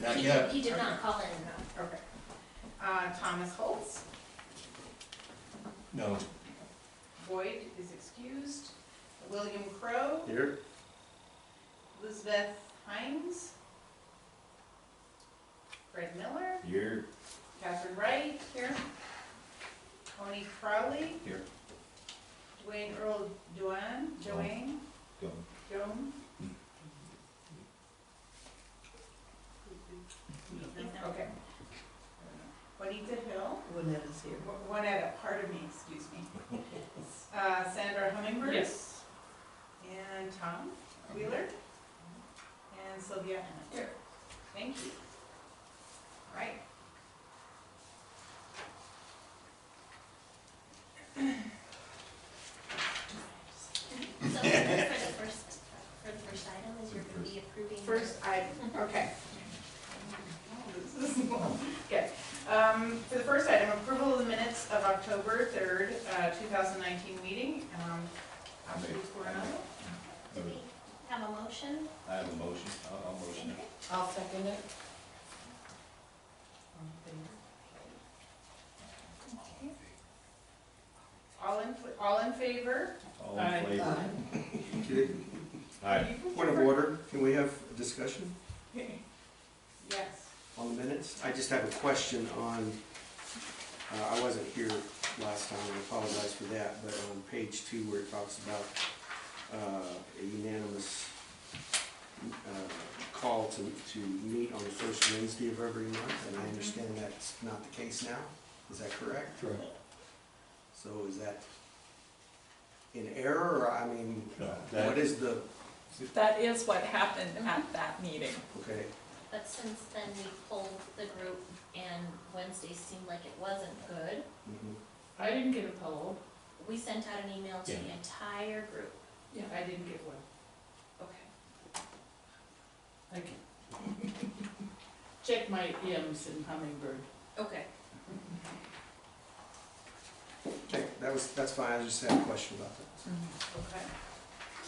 Not yet. He did not call in, no. Okay. Thomas Holtz, No. Boyd is excused. William Crow, Here? Elizabeth Hines, Fred Miller, Here. Catherine Wright, here. Tony Crowley, Here. Dwayne Earl Joanne, Go. Joan. Okay. Juanita Hill, Juanetta's here. Juanetta, pardon me, excuse me. Sandra Hummingbird. Yes. And Tom Wheeler. And Sylvia Emmett. Here. Thank you. All right. So for the first item, is you're gonna be approving. First, okay. This is long. Okay. For the first item, approval of the minutes of October 3rd, 2019 meeting. Ashley Coronado. Do we have a motion? I have a motion. I'll motion it. Okay. I'll second it. All in favor? All in favor? Okay, Aye. point of order, can we have a discussion Yes. on the minutes? I just have a question on, I wasn't here last time, I apologize for that, but on page 2 where it talks about a unanimous call to meet on the first Wednesday of every month, and I understand that's not the case now, is that correct? Correct. So is that in error, or, I mean, No, what is the, That is what happened at that meeting. okay, But since then, we pulled the group and Wednesday seemed like it wasn't good. mhm. I didn't get a poll. We sent out an email to Yeah. the entire group. Yeah, I didn't get one. Okay. I can check my M's in Hummingbird. Okay. Okay, that's fine, I just had a question about that. Okay.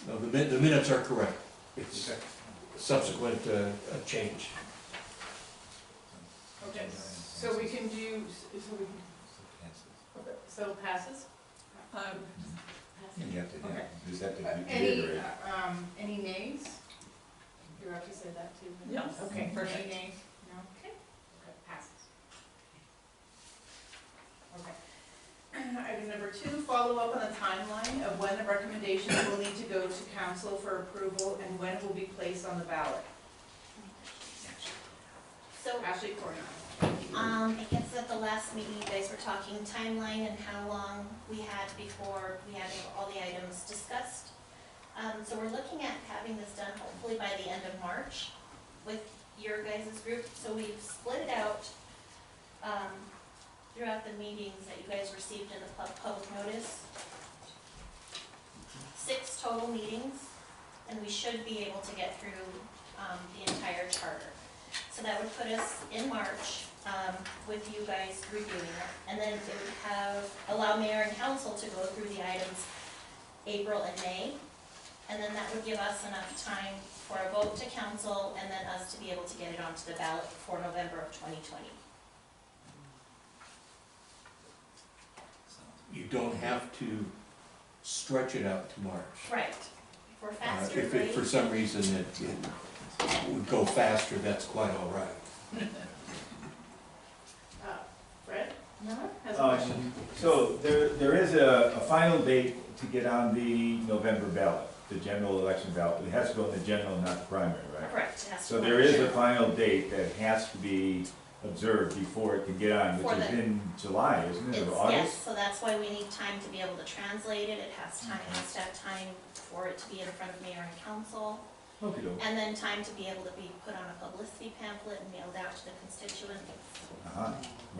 No, the minutes are correct. It's Okay. subsequent change. Okay. So we can do, so passes? You have to, Okay. you just have to Any, reiterate. any nays? You have to say that too? Yes, Okay, perfect. any nays? No? Okay. Okay, passes. Okay. Item number 2, follow up on the timeline of when the recommendations will need to go to council for approval and when it will be placed on the ballot. So, Ashley Coronado. I guess at the last meeting, you guys were talking timeline and how long we had before we had all the items discussed. So we're looking at having this done hopefully by the end of March with your guys' group. So we've split it out throughout the meetings that you guys received in the public notice. 6 total meetings, and we should be able to get through the entire charter. So that would put us in March with you guys reviewing it, and then it would allow mayor and council to go through the items April and May, and then that would give us enough time for a vote to council, and then us to be able to get it onto the ballot for November of 2020. You don't have to stretch it out to March. Right. If we're faster, If great. for some reason it would go faster, that's quite all right. Fred Miller has a question. So there is a final date to get on the November ballot, the general election ballot. It has to go in the general, not the primary, right? Correct. It has to So go there on is the a final date that has to be observed before it can get on, For which is the- in July, isn't it, or Yes, August? so that's why we need time to be able to translate it. It has to have time for it to be in front of mayor and council. Okey-doke. And then time to be able to be put on a publicity pamphlet and mailed out to the constituents. Uh-huh,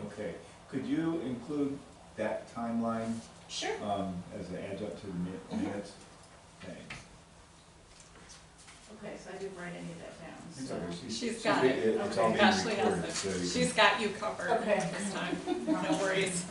okay. Could you include that timeline Sure. as an adjunct to the minutes? Thanks. Okay, so I didn't write any of that down, It's so. okay. She's got it. It's all being Ashley has recorded, it. so you She's got you covered Okay. this time. No worries.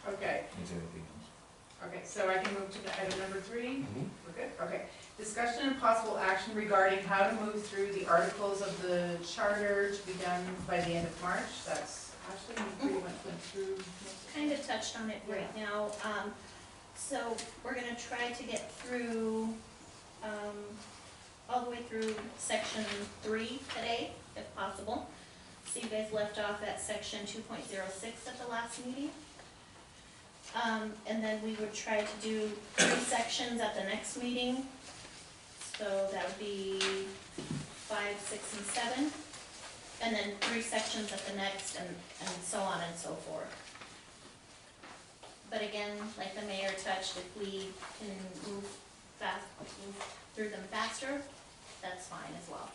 Okay, Is there anything else? Okay, so I can move to the item number 3? Mhm. We're good, okay. Discussion and possible action regarding how to move through the articles of the charter to be done by the end of March. That's, Ashley, you pretty much went through most of it. Kind of touched on it right now. So we're gonna try to get through, all the way through section 3 today, if possible. So you guys left off at section 2.06 at the last meeting. And then we would try to do 3 sections at the next meeting. So that would be 5, 6, and 7. And then 3 sections at the next, and so on and so forth. But again, like the mayor touched, if we can move through them faster, that's fine as well.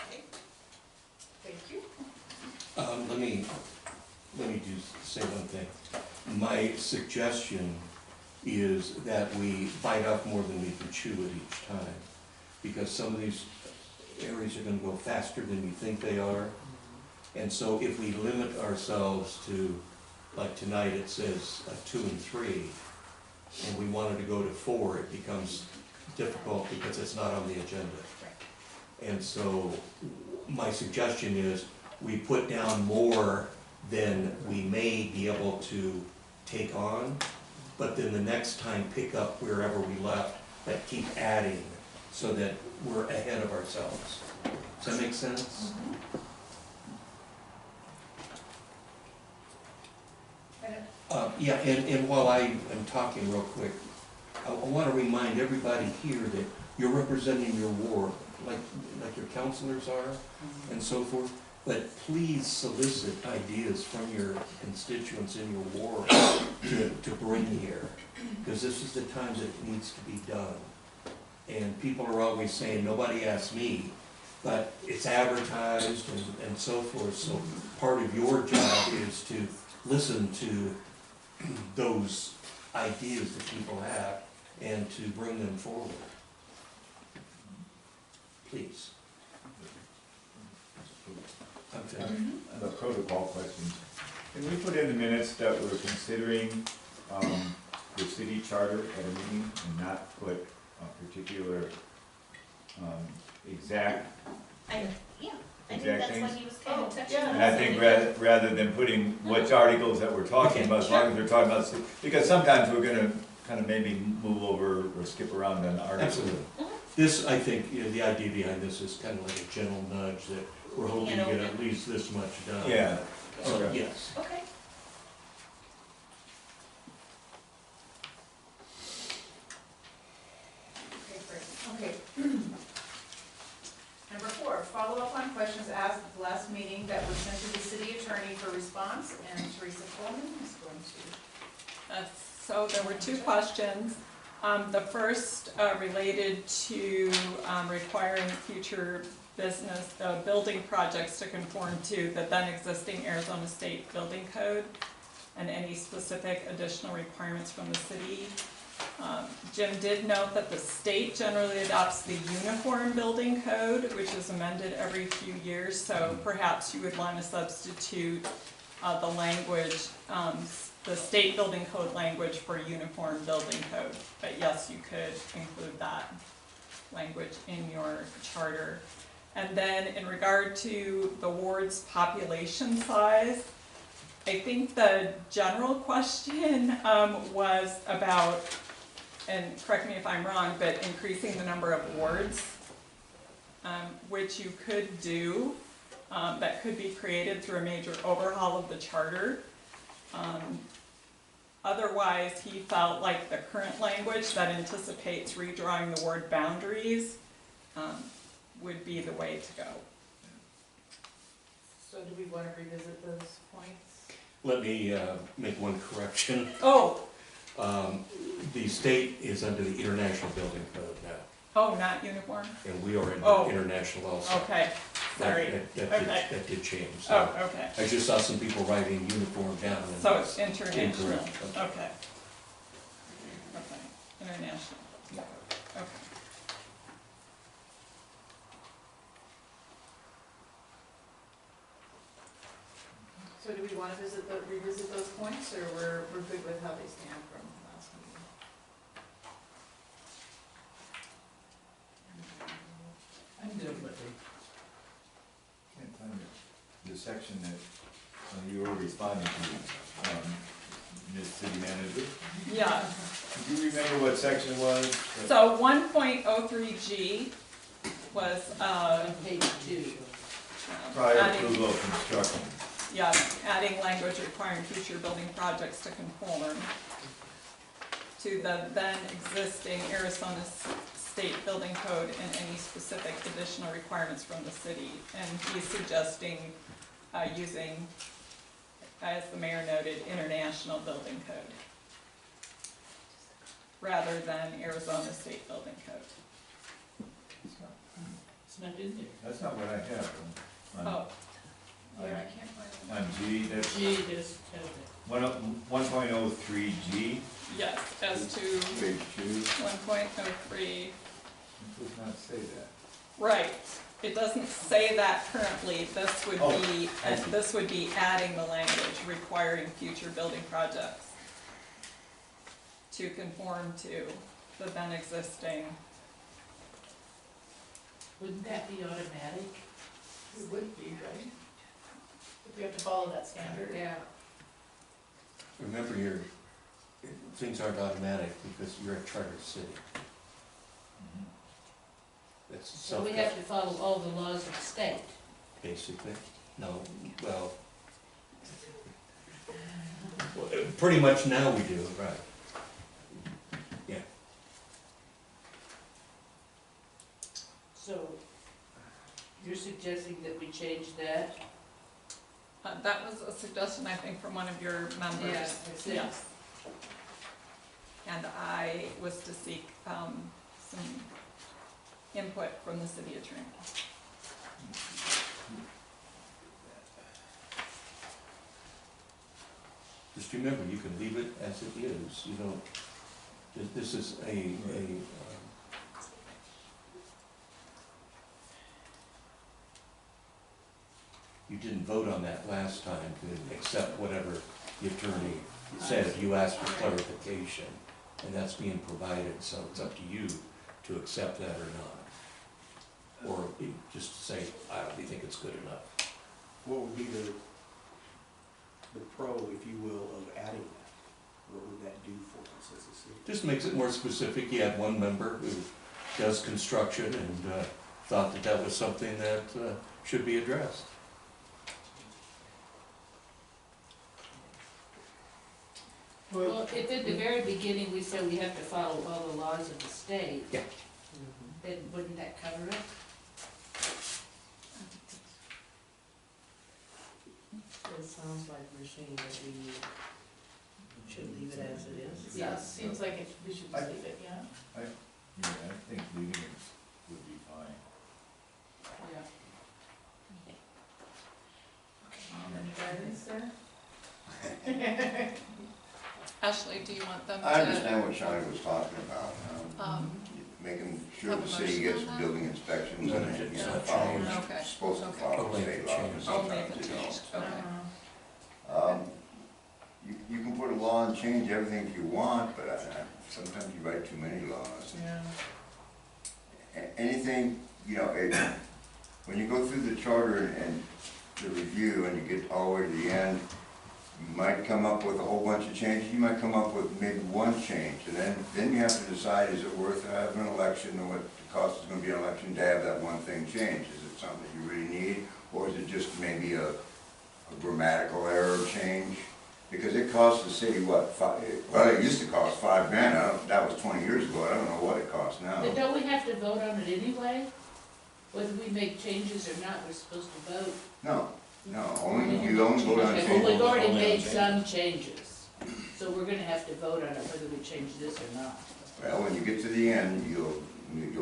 Okay. Thank you. Let me just say one thing. My suggestion is that we bite off more than we can chew at each time, because some of these areas are gonna go faster than we think they are. And so if we limit ourselves to, like tonight it says 2 and 3, and we wanted to go to 4, it becomes difficult because it's not on the agenda. And so my suggestion is we put down more than we may be able to take on, but then the next time pick up wherever we left, but keep adding so that we're ahead of ourselves. Does that make sense? Yeah, and while I am talking real quick, I want to remind everybody here that you're representing your ward, like your counselors are and so forth, but please solicit ideas from your constituents in your ward to bring here, because this is the time that it needs to be done. And people are always saying, nobody asked me, but it's advertised and so forth, so part of your job is to listen to those ideas that people have and to bring them forward. Please. I'm finished. I have a protocol question. Can we put in the minutes that we're considering the city charter at a meeting and not put a particular exact? I think Exact that's what things? he was kind of touching yeah. on. And I think rather than putting which articles that we're talking about, as long as we're talking about, because sometimes we're gonna kind of maybe move over or skip around an article. Absolutely. This, I think, the idea behind this is kind of like a gentle nudge that we're hoping to get at least this much done. Yeah. So, Okay. yes. Okay. Okay, great. Okay. Number 4, follow up on questions asked at the last meeting that were sent to the city attorney for response, and Teresa Coleman is going to. So there were 2 questions. The first related to requiring future business, building projects to conform to the then existing Arizona State Building Code and any specific additional requirements from the city. Jim did note that the state generally adopts the Uniform Building Code, which is amended every few years, so perhaps you would want to substitute the language, the state building code language for Uniform Building Code. But yes, you could include that language in your charter. And then in regard to the ward's population size, I think the general question was about, and correct me if I'm wrong, but increasing the number of wards, which you could do, that could be created through a major overhaul of the charter. Otherwise, he felt like the current language that anticipates redrawing the ward boundaries would be the way to go. So do we want to revisit those points? Let me make one correction. Oh, The state is under the International Building Code now, oh, not uniform? and we are Oh. in international also. Okay, sorry. That did change, so. Oh, okay. I just saw some people writing uniform down. and So it's international. incorrect. Okay. Okay, international. Okay. So do we want to revisit those points, or we're good with how they stand from last meeting? I'm good with it. Can't find it. The section that you were responding to, Ms. City Manager. Yeah, Do you remember what section it was? so 1.03G was, On page 2. Prior adding, approval of construction. yeah, adding language requiring future building projects to conform to the then existing Arizona State Building Code and any specific additional requirements from the city. And he's suggesting using, as the mayor noted, International Building Code rather than Arizona State Building Code. It's not in there. That's not what I have on, Oh, Yeah, I can't find it. on G, that's G just has it. 1.03 G. yes, as to Page 2. 1.03. It does not say that. Right, it doesn't say that currently, this would Oh, be, I see. this would be adding the language requiring future building projects to conform to the then existing. Wouldn't that be automatic? It would be, right? If we have to follow that standard. Yeah. Remember, things aren't automatic because you're a charter city. That's So we have to follow all the laws of the state. basically. No, well, pretty much now we do, right. Yeah. So you're suggesting that we change that? That was a suggestion, I think, from one of your members. That's it. Yes. And I was to seek some input from the city attorney. Just remember, you can leave it as it is, you don't, this is you didn't vote on that last time to accept whatever the attorney said, you asked for clarification, and that's being provided, so it's up to you to accept that or not. Or just say, we think it's good enough. What would be the pro, if you will, of adding that? What would that do for us as a city? Just makes it more specific. You had one member who does construction and thought that that was something that should be addressed. Well, if at the very beginning we said we have to follow all the laws of the state, Yeah. then wouldn't that cover it? It sounds like we're saying that we should leave it as it is. Yeah, seems like we should just leave it, yeah? Yeah, I think leaving it would be fine. Yeah. Any guidance there? Ashley, do you want them to? I understand what Shawny was talking about, Um, making sure have the a city motion gets on that? building inspections No, and, it's you know, not follows, changed. Okay. supposed to Okay. follow Only if state it law, and changes. Only sometimes if it's they don't. changed, okay. You can put a law and change everything if you want, but sometimes you write too many laws. Yeah. Anything, you know, when you go through the charter and the review and you get all the way to the end, you might come up with a whole bunch of changes, you might come up with maybe one change, and then you have to decide, is it worth having an election, or what the cost is gonna be an election to have that one thing changed? Is it something that you really need, or is it just maybe a grammatical error change? Because it costs the city, what, well, it used to cost $5,000, that was 20 years ago, I don't know what it costs now. But don't we have to vote on it anyway? Whether we make changes or not, we're supposed to vote. No, you only vote on Okay, changes. well, we've already Only on made changes. some changes, so we're gonna have to vote on it whether we change this or not. Well, when you get to the end, you'll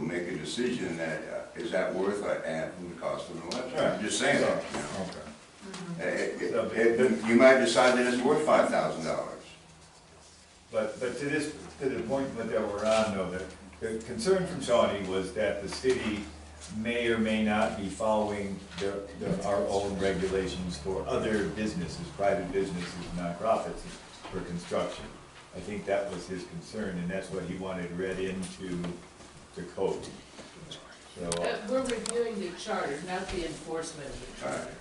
make a decision that, is that worth adding the cost of an election? I'm just saying that, you know. Okay. You might decide that it's worth $5,000. But to the point that we're on though, the concern from Shawnee was that the city may or may not be following our own regulations for other businesses, private businesses, nonprofits, for construction. I think that was his concern, and that's what he wanted read into the code. So, We're reviewing the charter, not the enforcement of the charter,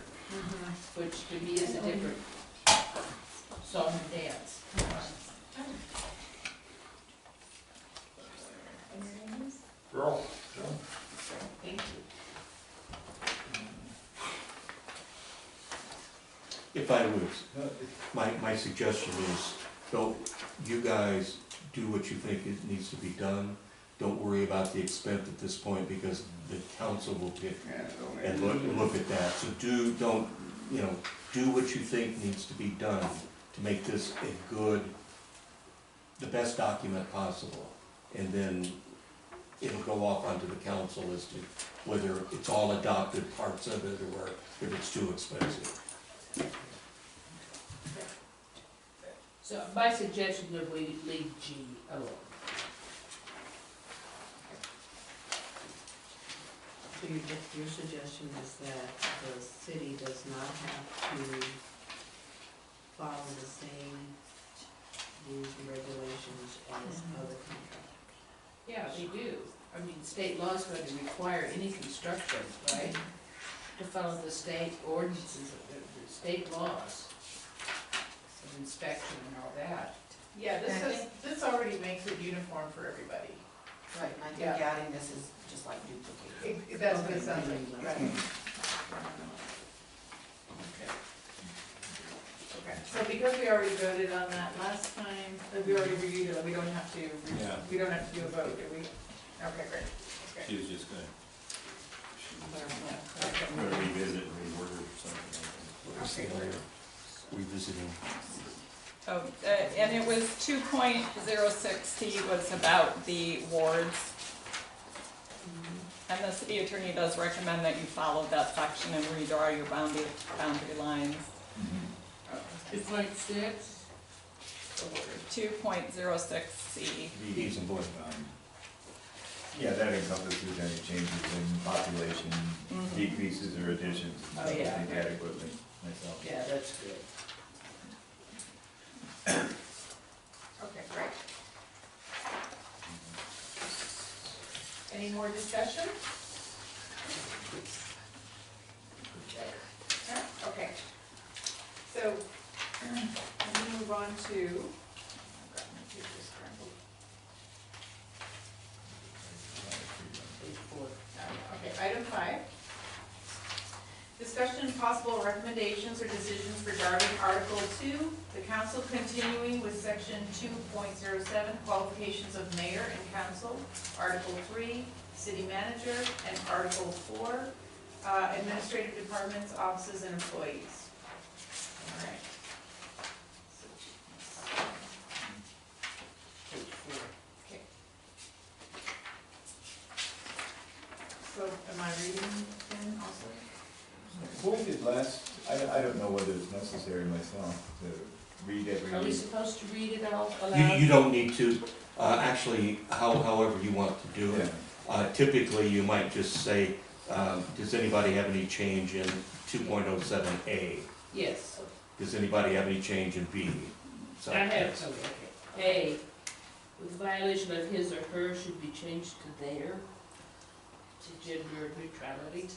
which to me is a different song and dance. Thank you. If I was, my suggestion is, don't, you guys do what you think it needs to be done. Don't worry about the expense at this point, because the council will pick Yeah, so and maybe- look at that. So don't, do what you think needs to be done to make this a good, the best document possible. And then it'll go off onto the council as to whether it's all adopted parts of it, or if it's too expensive. So my suggestion that we leave G alone. So your suggestion is that the city does not have to follow the same rules and regulations as other contractors? Yeah, they do. I mean, state law is going to require any construction, right, to follow the state ordinances, the state laws of inspection and all that. Yeah, this already makes it uniform for everybody. Right, and I think Yeah. adding this is just like duplicating. That's what it sounds like, right. Okay, so because we already voted on that last time, we already reviewed it, we don't have to, Yeah. we don't have to do a vote, do we? Okay, great. Okay. She was just gonna, Okay. gonna revisit and reword it or something Okay, great. Revisiting. Oh, and it was 2.06C was about the wards. And the city attorney does recommend that you follow that section and redraw your boundary lines. Mm-hmm. 2.6, 2.06C. Fees and board. yeah, that encompasses any changes in population, decreases or additions. Oh, yeah. I think adequately myself. yeah, that's good. Okay, great. Any more discussion? Okay. So, let me move on to, I've got my pages scrambled. Page 4. Okay, item 5. Discussion and possible recommendations or decisions regarding Article 2, the council continuing with Section 2.07, qualifications of mayor and council, Article 3, city manager, and Article 4, administrative departments, offices, and employees. All right. Page 4. Okay. So am I reading then also? What we did last, I don't know whether it's necessary myself to read every. Are we supposed to read it all aloud? You don't need to, actually, however you want to do it. Typically, you might just say, does anybody have any change in 2.07A? Yes. Does anybody have any change in B? So- I have, okay. A, with violation of his or her should be changed to their, to gender neutrality.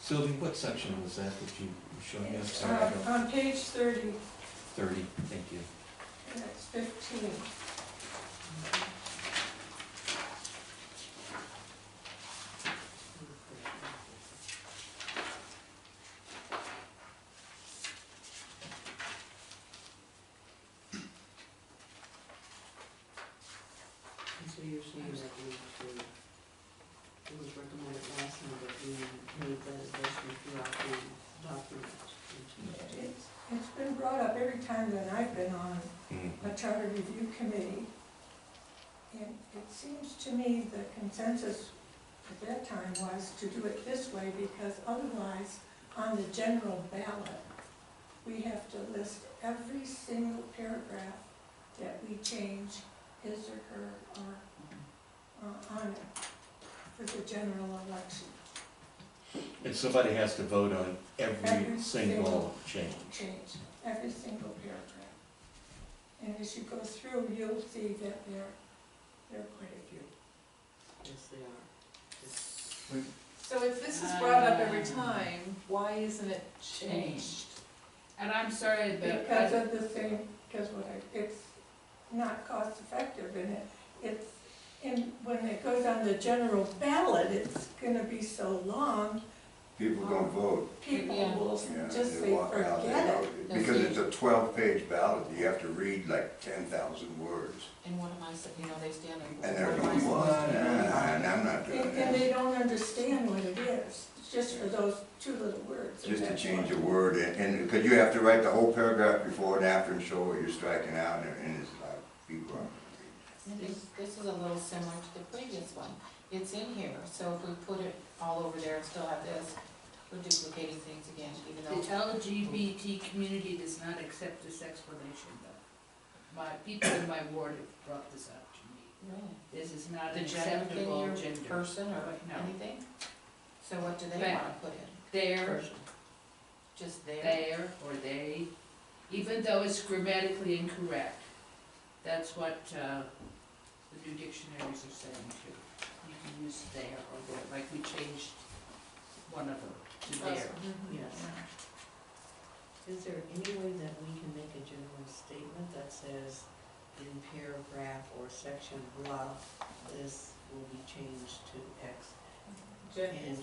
Sylvie, what section was that you were showing us? Sorry, I don't- On page 30, 30, thank you. that's 15. And so you're saying that we should, it was recommended last time that we made that adjustment throughout the document. It's been brought up every time that I've been on Mm. a charter review committee. And it seems to me the consensus at that time was to do it this way, because otherwise, on the general ballot, we have to list every single paragraph that we change his or her or on the general election. And somebody has to vote on every Every single change. Change, every single paragraph. And as you go through, you'll see that there are quite a few. Yes, they are. So if this is brought up every time, why isn't it changed? And I'm sorry, but. Because of the same, it's not cost effective and when it goes on the general ballot, it's gonna be so long, People don't vote. people Yeah. will Yeah, just they say, walk out, they forget it. don't- Because it's a 12-page ballot, you have to read like 10,000 words. And what am I, they stand And there. they're going, what? And I'm not doing And that. they don't understand what it is, it's just for those two little words. and Just to that's change why. a word, and, because you have to write the whole paragraph before and after and show what you're striking out, and it's like, people are. This is a little similar to the previous one. It's in here, so if we put it all over there and still have this, we're duplicating things again, even The though. LGBT community does not accept this explanation, though. My, people in my ward have brought this up to me. Really? This is not The an gender thing, acceptable your gender. person or No. anything? So what do they But- wanna put in? There, Just there? there, or they, even though it's grammatically incorrect. That's what, the new dictionaries are saying too. You can use there or there, like we changed one of them to there. Yes. Is there any way that we can make a general statement that says in paragraph or section blah, this will be changed to X and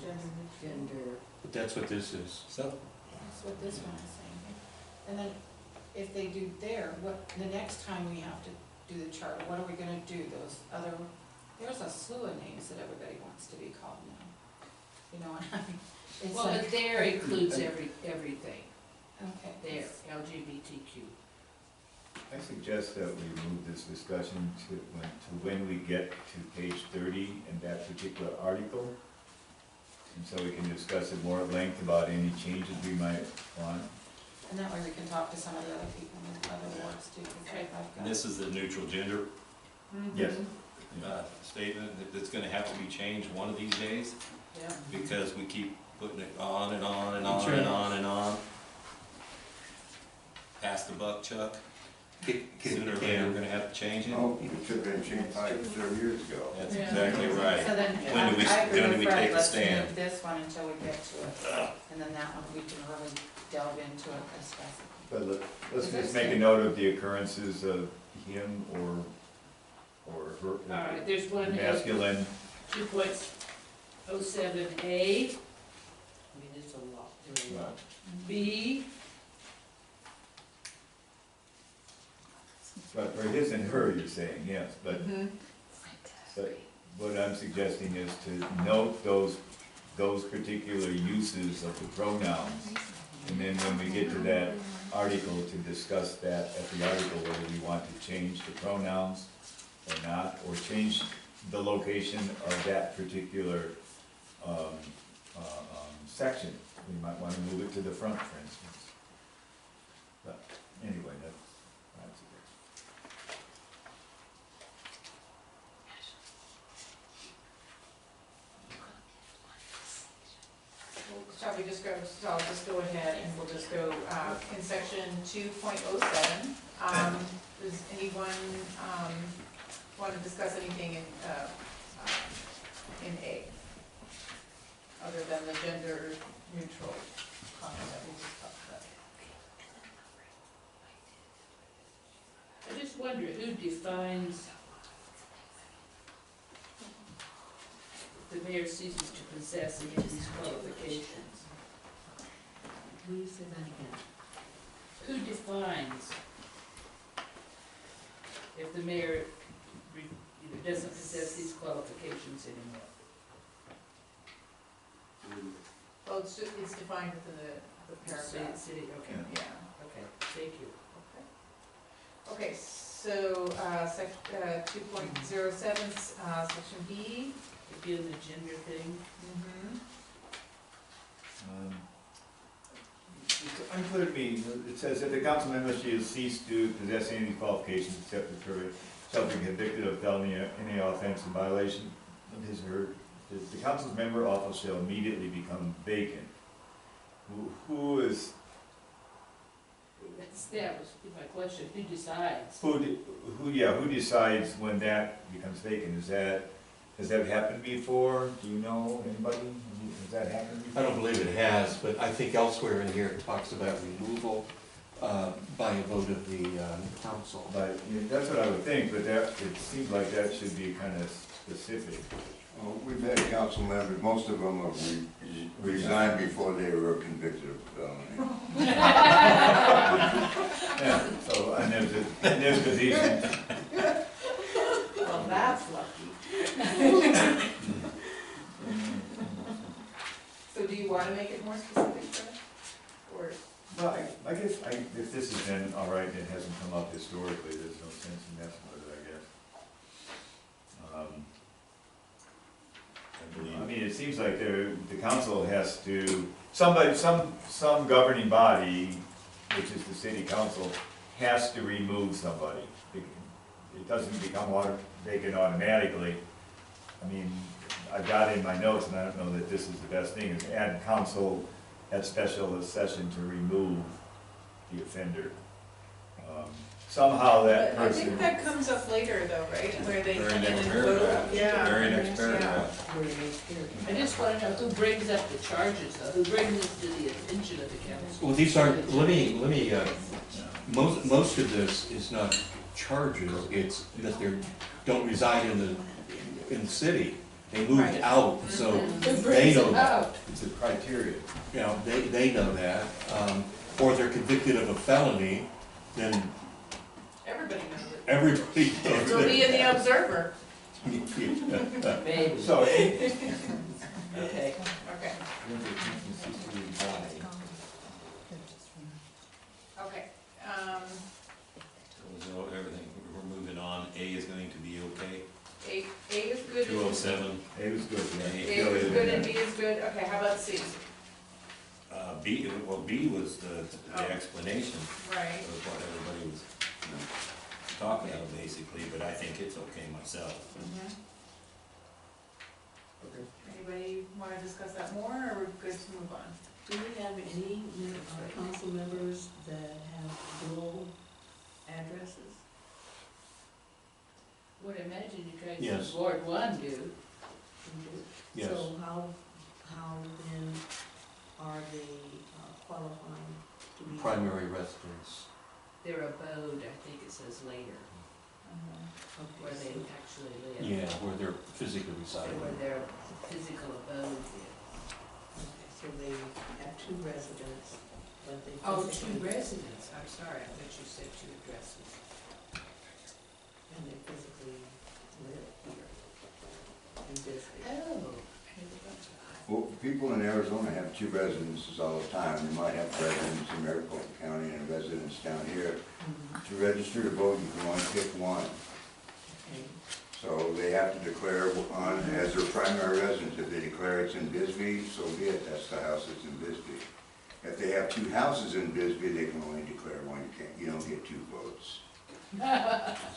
gender? But that's what this is. So, That's what this one is saying. And then if they do there, the next time we have to do the chart, what are we gonna do? There's a slew of names that everybody wants to be called now. You know what I mean? It's Well, like, but there includes everything, okay. there, LGBTQ. I suggest that we move this discussion to when we get to page 30 in that particular article. And so we can discuss it more at length about any changes we might want. And that way we can talk to some of the other people in the other wards too, because I've got. and this is the neutral gender Yes. statement, that it's gonna have to be changed one of these days, Yeah. because we keep putting it on and on and on and on and on. Pass the buck, Chuck. Sooner or later, we're gonna have to change it. Oh, it should have been changed 5 or 30 years ago. That's Yeah. exactly right. So then, When do we- I agree when do with we Fred, take a let's stand? move this one until we get to it. And then that one, we can really delve into it and discuss it. But let's just make a note of the occurrences of him or her. All right, there's one, Masculine. 2.07A, I mean, it's a lot, there are a lot. B, But for his and her, you're saying, yes, but what I'm suggesting is to note those particular uses of the pronouns. And then when we get to that article, to discuss that at the article, whether we want to change the pronouns or not, or change the location of that particular, section. We might want to move it to the front, for instance. But anyway, that's it. Shall we just go, so I'll just go ahead and we'll just go, in section 2.07. Does anyone, want to discuss anything in A? Other than the gender neutral comment that we just talked about? I just wonder who defines the mayor ceases to possess any of these qualifications? Will you say that again? Who defines if the mayor doesn't possess these qualifications anymore? Well, it's defined within the paragraph. City, okay, Yeah. okay, thank you. Okay, so, 2.07, section B. Again, the gender thing. It's unclear to me, it says that the council member shall cease to possess any of these qualifications except the courier shall be convicted of felony or any offense in violation of his or her the council's member office shall immediately become vacant. Who is, That was my question, who decides? who decides when that becomes vacant? Has that happened before? Do you know anybody? Has that happened I before? don't believe it has, but I think elsewhere in here it talks about removal by a vote of the council. But, that's what I would think, but that, it seems like that should be kind of specific. Well, we've had council members, most of them have resigned before they were convicted of felony. Yeah, so, and there's positions. Well, that's lucky. So do you wanna make it more specific, Fred? Or, Well, I guess, if this has been all right, and it hasn't come up historically, there's no sense in messing with it, I guess. I mean, it seems like the council has to, some governing body, which is the city council, has to remove somebody. It doesn't become vacant automatically. I mean, I've got in my notes, and I don't know that this is the best thing, is add council at special session to remove the offender. Somehow that I person. think that comes up later though, right, where they Very come in next and paragraph. vote? Yeah. Very next Yeah. paragraph. I just wanna know who brings up the charges, though, who brings this to the attention of the council? Well, these aren't, let me, most of this is not charges, it's that they don't reside in the city. They moved Right. out, so Who they brings know it that. out? It's a criteria. You know, they know that, or they're convicted of a felony, then Everybody knows it. everybody knows It'll be in the it. Observer. Maybe. So, Okay. Okay. Okay, So everything, we're moving on. A is going to be okay. A is good. 207. it was good, yeah. A is good and B is good. Okay, how about C? B, well, B was the Oh. explanation Right. of what everybody was talking about, basically, but I think it's okay myself. Anybody wanna discuss that more, or we're good to move on? Do we have any council members that have dual addresses? Would imagine you guys Yes. in Ward One do. Yes. So how then are they qualifying to be? Primary residence. Their abode, I think it says later, where they actually live. Yeah, where they're physically So residing. where their physical abode is. Okay, so they have two residents, but they. Oh, two physically- residents, I'm sorry, I thought you said two addresses. And they physically live here in Bisbee. Oh. Well, people in Arizona have two residences all the time. They might have residents in Maricopa County and a residence down here. To register to vote, you can only pick one. Okay. So they have to declare on as their primary residence. If they declare it's in Bisbee, so be it, that's the house that's in Bisbee. If they have two houses in Bisbee, they can only declare one, you don't get two votes.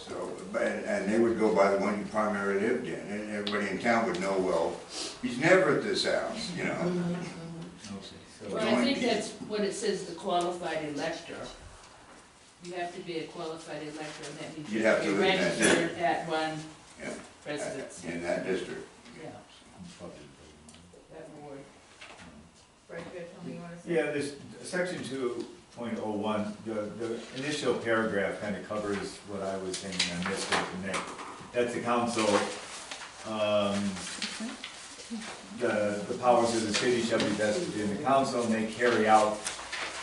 So, and they would go by the one you primarily lived in, and everybody in town would know, well, he's never at this house, you know? Okay, Well, I think that's what it says, the qualified elector. You have to be a qualified elector, and that means You you have have to to be live in that registered at one Yeah. residence. In that district. Yeah, that ward. Right, good, tell me you wanna say. Yeah, this, section 2.01, the initial paragraph kind of covers what I was thinking. I missed it, and that's the council, the powers of the city shall be vested in the council, and they carry out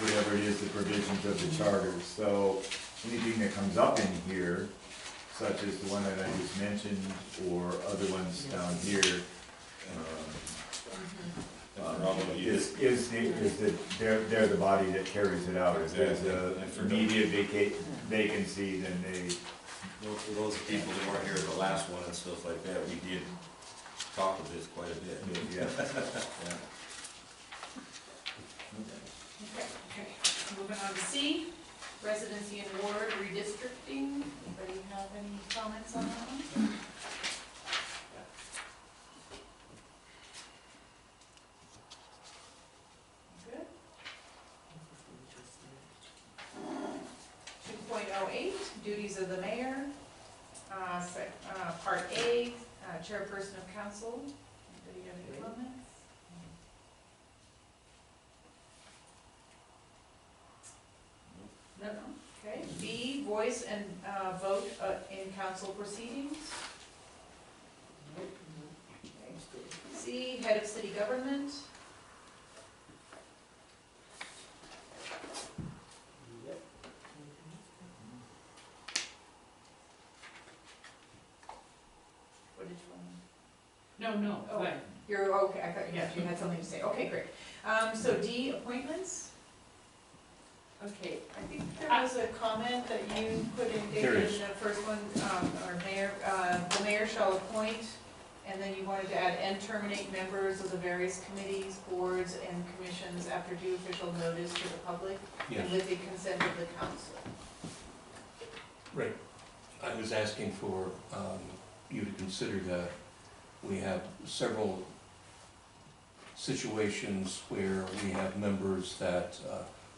whatever it is, the provisions of the charter. So anything that comes up in here, such as the one that I just mentioned, or other ones down here, they're the body that carries it out. If there's a immediate vacancy, then they, Well, for those people that weren't here at the last one and stuff like that, we did talk of this quite a bit. yeah. Okay, moving on to C, residency and ward redistricting. Anybody have any comments on that one? duties of the mayor. Part A, chairperson of council. Anybody have any comments? No, okay. B, voice and vote in council proceedings. Okay. C, head of city government. What did you want? No, Oh. fine. You're, okay, I thought you had something to say. Okay, great. So D, appointments. Okay, I think there was a comment that you put in, There David, is. in the first one, or mayor, the mayor shall appoint, and then you wanted to add, and terminate members of the various committees, boards, and commissions after due official notice to the public, Yes, and with the consent of the council. right. I was asking for you to consider that we have several situations where we have members that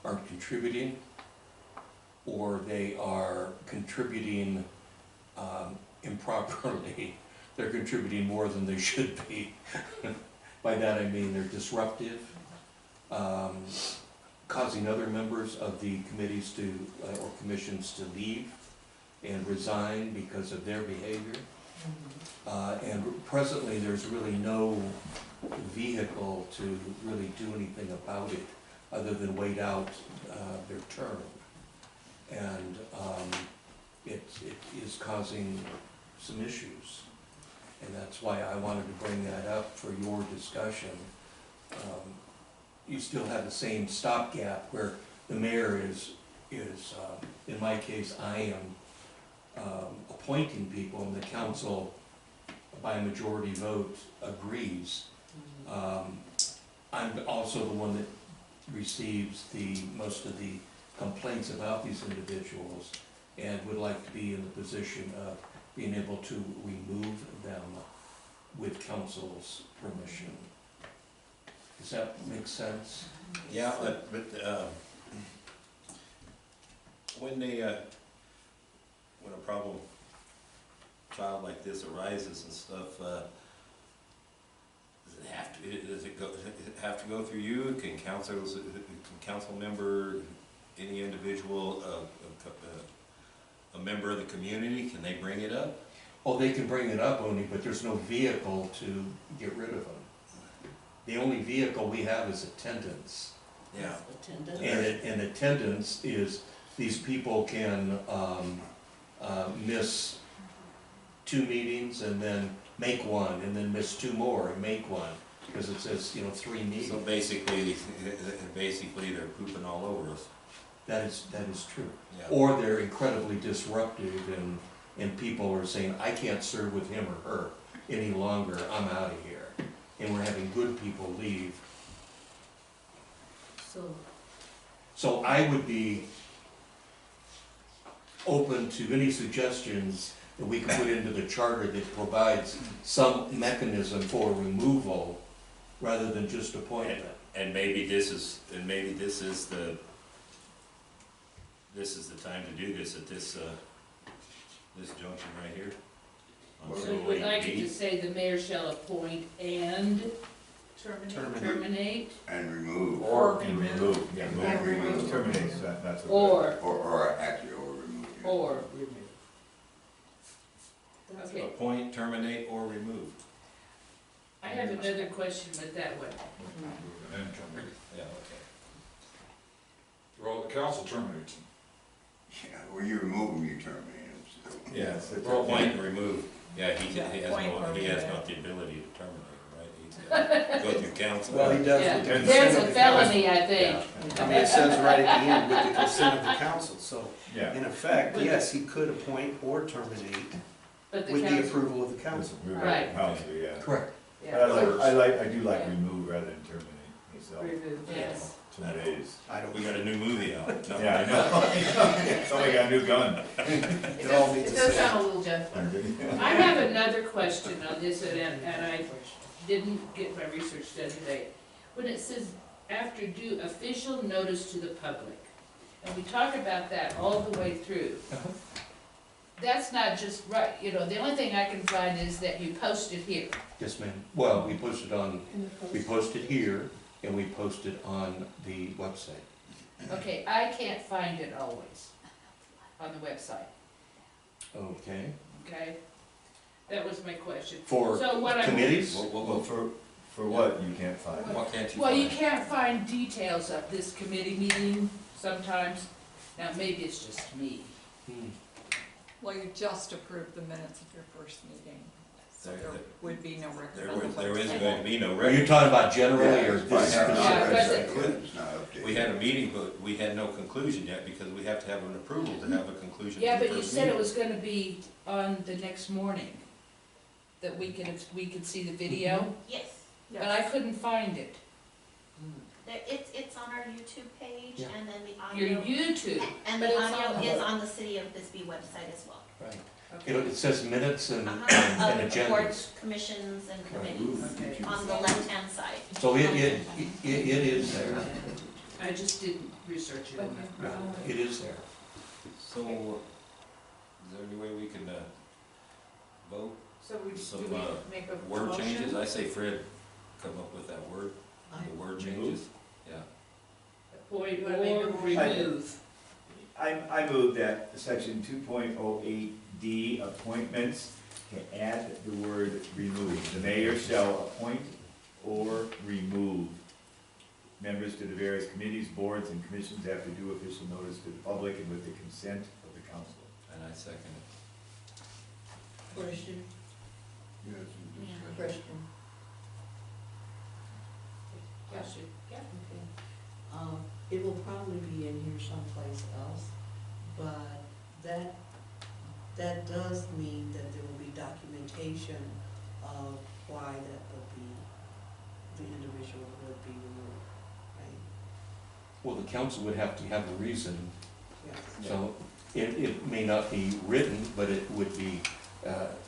aren't contributing, or they are contributing improperly. They're contributing more than they should be. By that I mean they're disruptive, causing other members of the committees to, or commissions to leave and resign because of their behavior. And presently, there's really no vehicle to really do anything about it, other than wait out their term. And it is causing some issues. And that's why I wanted to bring that up for your discussion. You still have the same stopgap where the mayor is in my case, I am appointing people, and the council, by a majority vote, agrees. I'm also the one that receives most of the complaints about these individuals, and would like to be in the position of being able to remove them with council's permission. Does that make sense? Yeah, but when when a problem child like this arises and stuff, does it have to go through you? Can council member, any individual, a member of the community, can they bring it up? Oh, they can bring it up, only, but there's no vehicle to get rid of them. The only vehicle we have is attendance. Yeah. And attendance is, these people can miss 2 meetings and then make one, and then miss 2 more and make one, because it says, 3 meetings. So basically they're pooping all over us. That is true. Yeah. Or they're incredibly disruptive, and people are saying, I can't serve with him or her any longer, I'm out of here. And we're having good people leave. So I would be open to any suggestions that we can put into the charter that provides some mechanism for removal rather than just appointment. And maybe this is the time to do this at this junction right here. So you would like it to say the mayor shall appoint and terminate, And remove, Or And remove, yeah, And remove. terminates, that's what. or actually, or remove. yeah. or remove. Okay, Appoint, terminate, or remove. I have another question with that one. And then terminate. Yeah, okay. Well, the council terminates them. Yeah, when you remove them, you terminate them, so. Yes. Appoint and remove. Yeah, he has not the ability to terminate, right? He's got to go through council. Well, he does Yeah, with the consent there's of a the felony, I think. council. I mean, it says right at the end, with the consent of the council, so Yeah. in effect, yes, he could appoint or terminate But the with the council, approval of the council. Right. Council, yeah. Correct. But yeah, I do like remove rather than terminate, myself. remove, yes. Terminates. I don't. We got a new movie out. No, Yeah, I know. Somebody got a new gun. It all means It the does same. sound a little gentler. I have another question on this, and I didn't get my research done today. When it says after due official notice to the public, and we talk about that all the way through, that's not just right, you know, the only thing I can find is that you posted here. Yes, ma'am. Well, we posted on, in the post. we posted here, and we posted on the website. Okay, I can't find it always on the website, Okay. okay? That was my question. For So what I'm- committees? Well, for what you can't find? What can't you Well, you find? can't find details of this committee meeting sometimes. Now, maybe it's just me. Hmm. Well, you just approved the minutes of your first meeting, so There- there would be no record There on the was, there is website. going to be no Are you record. talking about generally or Yeah, this yeah, Yeah, specific? but It's not updated. We had a meeting, but we had no conclusion yet because we have to have an approval to have a conclusion. Yeah, to the but you first said it meeting. was gonna be on the next morning, that we could see the video, Yes, but I couldn't find it. it's on our YouTube page, Yeah. and then the Your audio, YouTube, and but the it's audio on- is on the City of Bisbee website as well. Right. okay. It says minutes and Of agendas. boards, commissions, and committees, Okay. on the left-hand side. So it is there. I just didn't research it enough. It is there. So, is there any way we can, vote So we, some, do we make a word motion? changes? I say Fred come up with that word, the word changes, yeah. Appoint You wanna make a or motion? remove. I move that section 2.08D appointments can add the word remove. The mayor shall appoint or remove members to the various committees, boards, and commissions after due official notice to the public and with the consent of the council. And I second it. Question, Yes, we Yeah. discussed. question. Yes, you- yeah. Okay. It will probably be in here someplace else, but that does mean that there will be documentation of why that would be, the individual would be removed, right? Well, the council would have to have a reason, Yes. so it may not be written, but it would be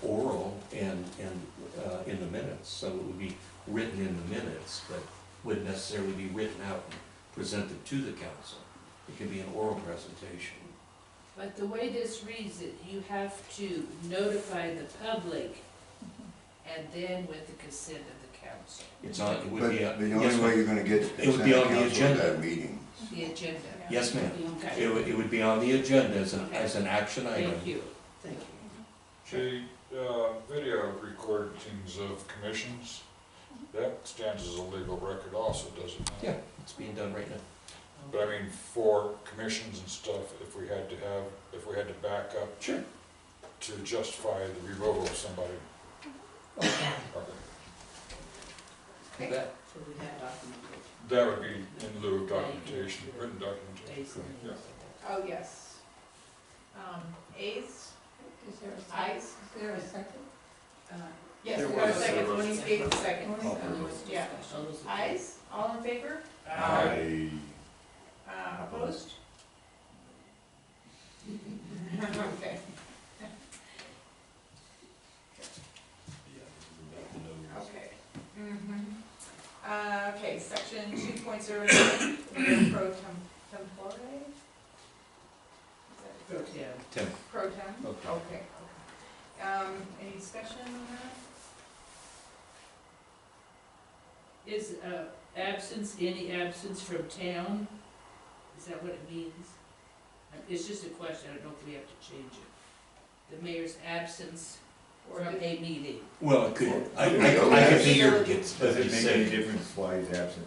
oral and in the minutes. So it would be written in the minutes, but wouldn't necessarily be written out and presented to the council. It could be an oral presentation. But the way this reads it, you have to notify the public and then with the consent of the council, It's on, it But would be, the yes, only way ma'am. you're gonna get It would be consent of on the council at agenda. that meeting. the agenda. Yes, ma'am. Okay, It would be on the agenda as an action item. thank you. Thank you. The video recordings of commissions, that stands as a legal record also, does it not? Yeah, it's being done right now. But I mean, for commissions and stuff, if we had to back up Sure. to justify the removal of somebody. Okay. You bet. So we have documentation. That would be in lieu of documentation, written documentation. Basically. Yeah. Oh, yes. Ayes? Is there a second? Ayes? Is there a second? Yes, There we got a was- second, there was- Tony gave a second. Yeah. All those in favor? Ayes, all in favor? Aye. Opposed? Okay. Okay. Okay, section 2.09, Mayor Pro Tempore? Pro tem. Tim. Pro Tem? Okay. Okay, okay. Any discussion on that? Is absence, any absence from town? Is that what it means? It's just a question, I don't know if we have to change it. The mayor's absence Or from did- a meeting. Well, it could, I could be here, Does it make any difference why he's absent?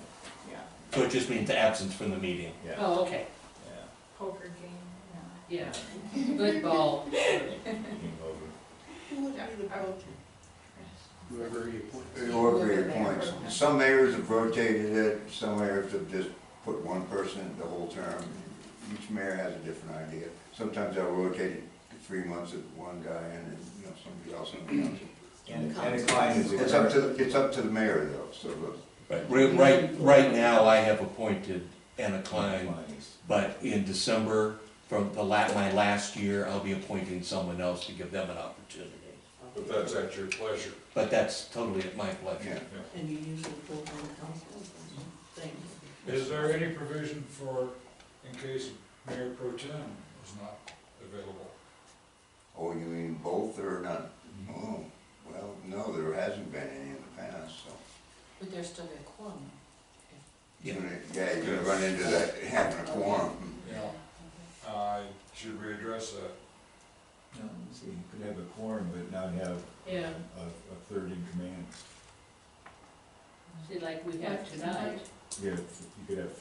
Yeah, so it just means the absence from the meeting. Yeah. Oh, okay, Yeah. poker game, yeah. Good ball. King over. Who would be the pro tem? Whoever he appoints. Or reappoints. Some mayors have rotated it, some mayors have just put one person the whole term. Each mayor has a different idea. Sometimes they'll rotate it to 3 months with one guy and, somebody else in the council. And a client is a It's up to the mayor though, so Right now, I have appointed Anna Klein, clients. but in December, from my last year, I'll be appointing someone else to give them an opportunity. But that's at your pleasure. But that's totally at my yeah. pleasure. And you usually vote on the council? Thank you. Is there any provision for, in case Mayor Pro Tem is not available? Oh, you mean both or not? Oh, well, no, there hasn't been any in the past, so. But there's still a quorum. Yeah, you're gonna run into that having a quorum. Yeah. Should we address that? No, see, you could have a quorum, but not have Yeah, a third in command. see, like we have tonight. You could have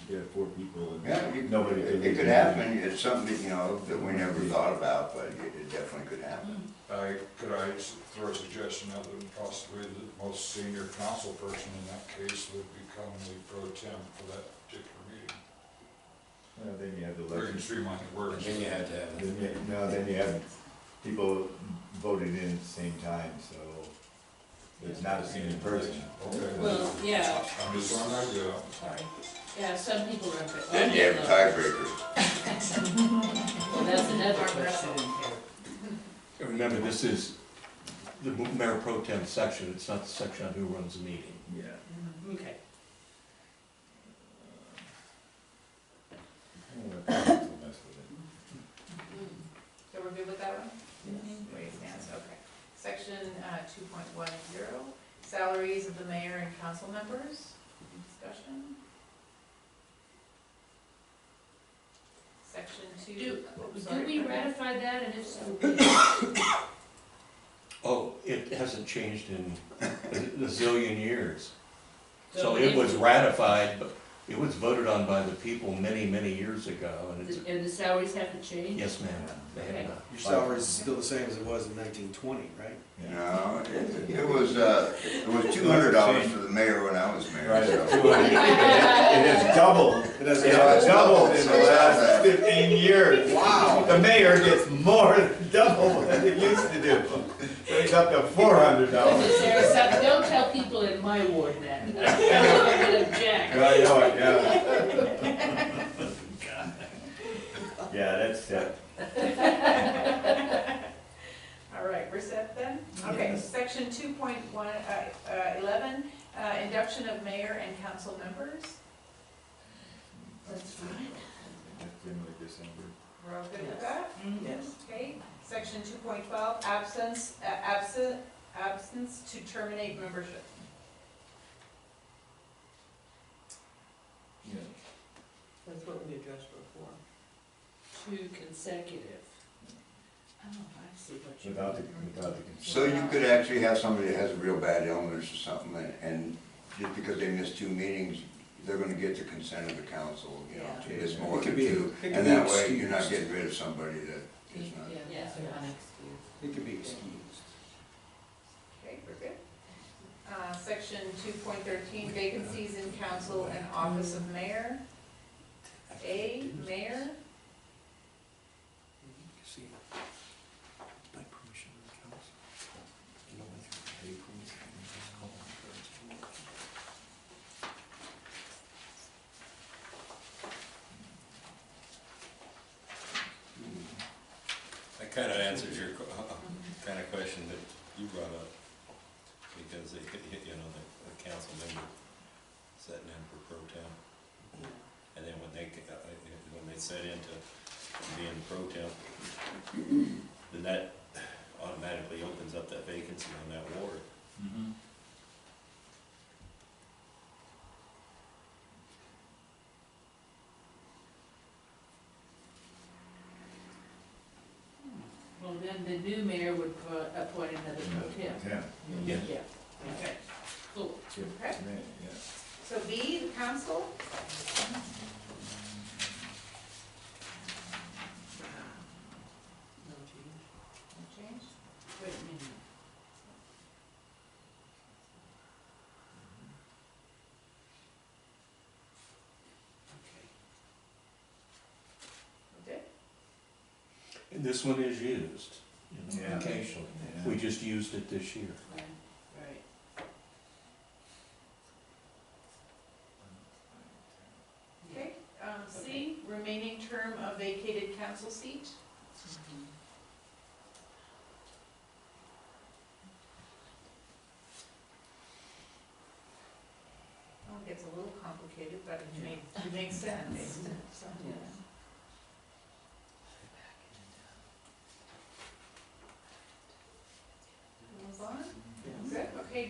Yeah. four people and Yeah, nobody could. it could happen, it's something, you know, that we never thought about, but it definitely could happen. Could I throw a suggestion out that possibly the most senior council person in that case would become the pro tem for that particular meeting? Well, then you have the Or you can election. streamline the words. Then you had to have. Then you have people voted in at the same time, so it's not a senior person. Okay. Well, yeah, I'm just throwing that idea out. sorry. Yeah, some people are. Then you have a tiebreaker. Well, that's another question. Remember, this is the mayor pro tem section, it's not the section on who runs the meeting. Yeah. Okay. So we're good with that one? Where it stands, okay. Section 2.10, salaries of the mayor and council members, discussion. Section 2. Do we ratify that, and if so? Oh, it hasn't changed in a zillion years. So So it if- was ratified, but it was voted on by the people many, many years ago, and it's, And the salaries haven't changed? yes, ma'am, they have not. Your salary is still the same as it was in 1920, right? No, it was $200 for the mayor when I was mayor, Right, so. it has doubled. It doesn't Yeah, have it's Doubled in the last doubled. 15 years. Wow. The mayor gets more than double than it used to do. So it's up to $400. Sarah, so don't tell people in my ward that. I'm gonna object. I know it, yeah. Yeah, that's set. All right, we're set then? Okay, section 2.11, induction of mayor and council members. That's fine. That's generally December. We're all good with that? Yes. Okay, section 2.12, absence to terminate membership. Yeah. That's what we addressed before. 2 consecutive. Oh, I see what you Without the consent. So you could actually have somebody that has a real bad illness or something, and just because they missed 2 meetings, they're gonna get the consent of the council, you know, to miss more It than could be- 2. it could And be that way, you're not excused. getting rid of somebody that is not. Yeah. It could be excused. Okay, we're good. Section 2.13, vacancies in council and office of mayor. A, mayor. See, by permission of the council, no one can pay permission. That kind of answers your kind of question that you brought up, because they, you know, the council member setting in for pro tem, and then when they set into being pro tem, then that automatically opens up that vacancy on that ward. Well, then the new mayor would appoint another pro temp. Yeah. Yeah. Yeah, okay, cool. Okay. Yeah. So B, the council. No change. No change. Wait a minute. Okay. Okay. And this one is used, you know, Yeah. occasionally. Yeah. We just used it this year. Right, right. Okay, C, remaining term of vacated council seat. Well, it gets a little complicated, but it makes sense. Yeah.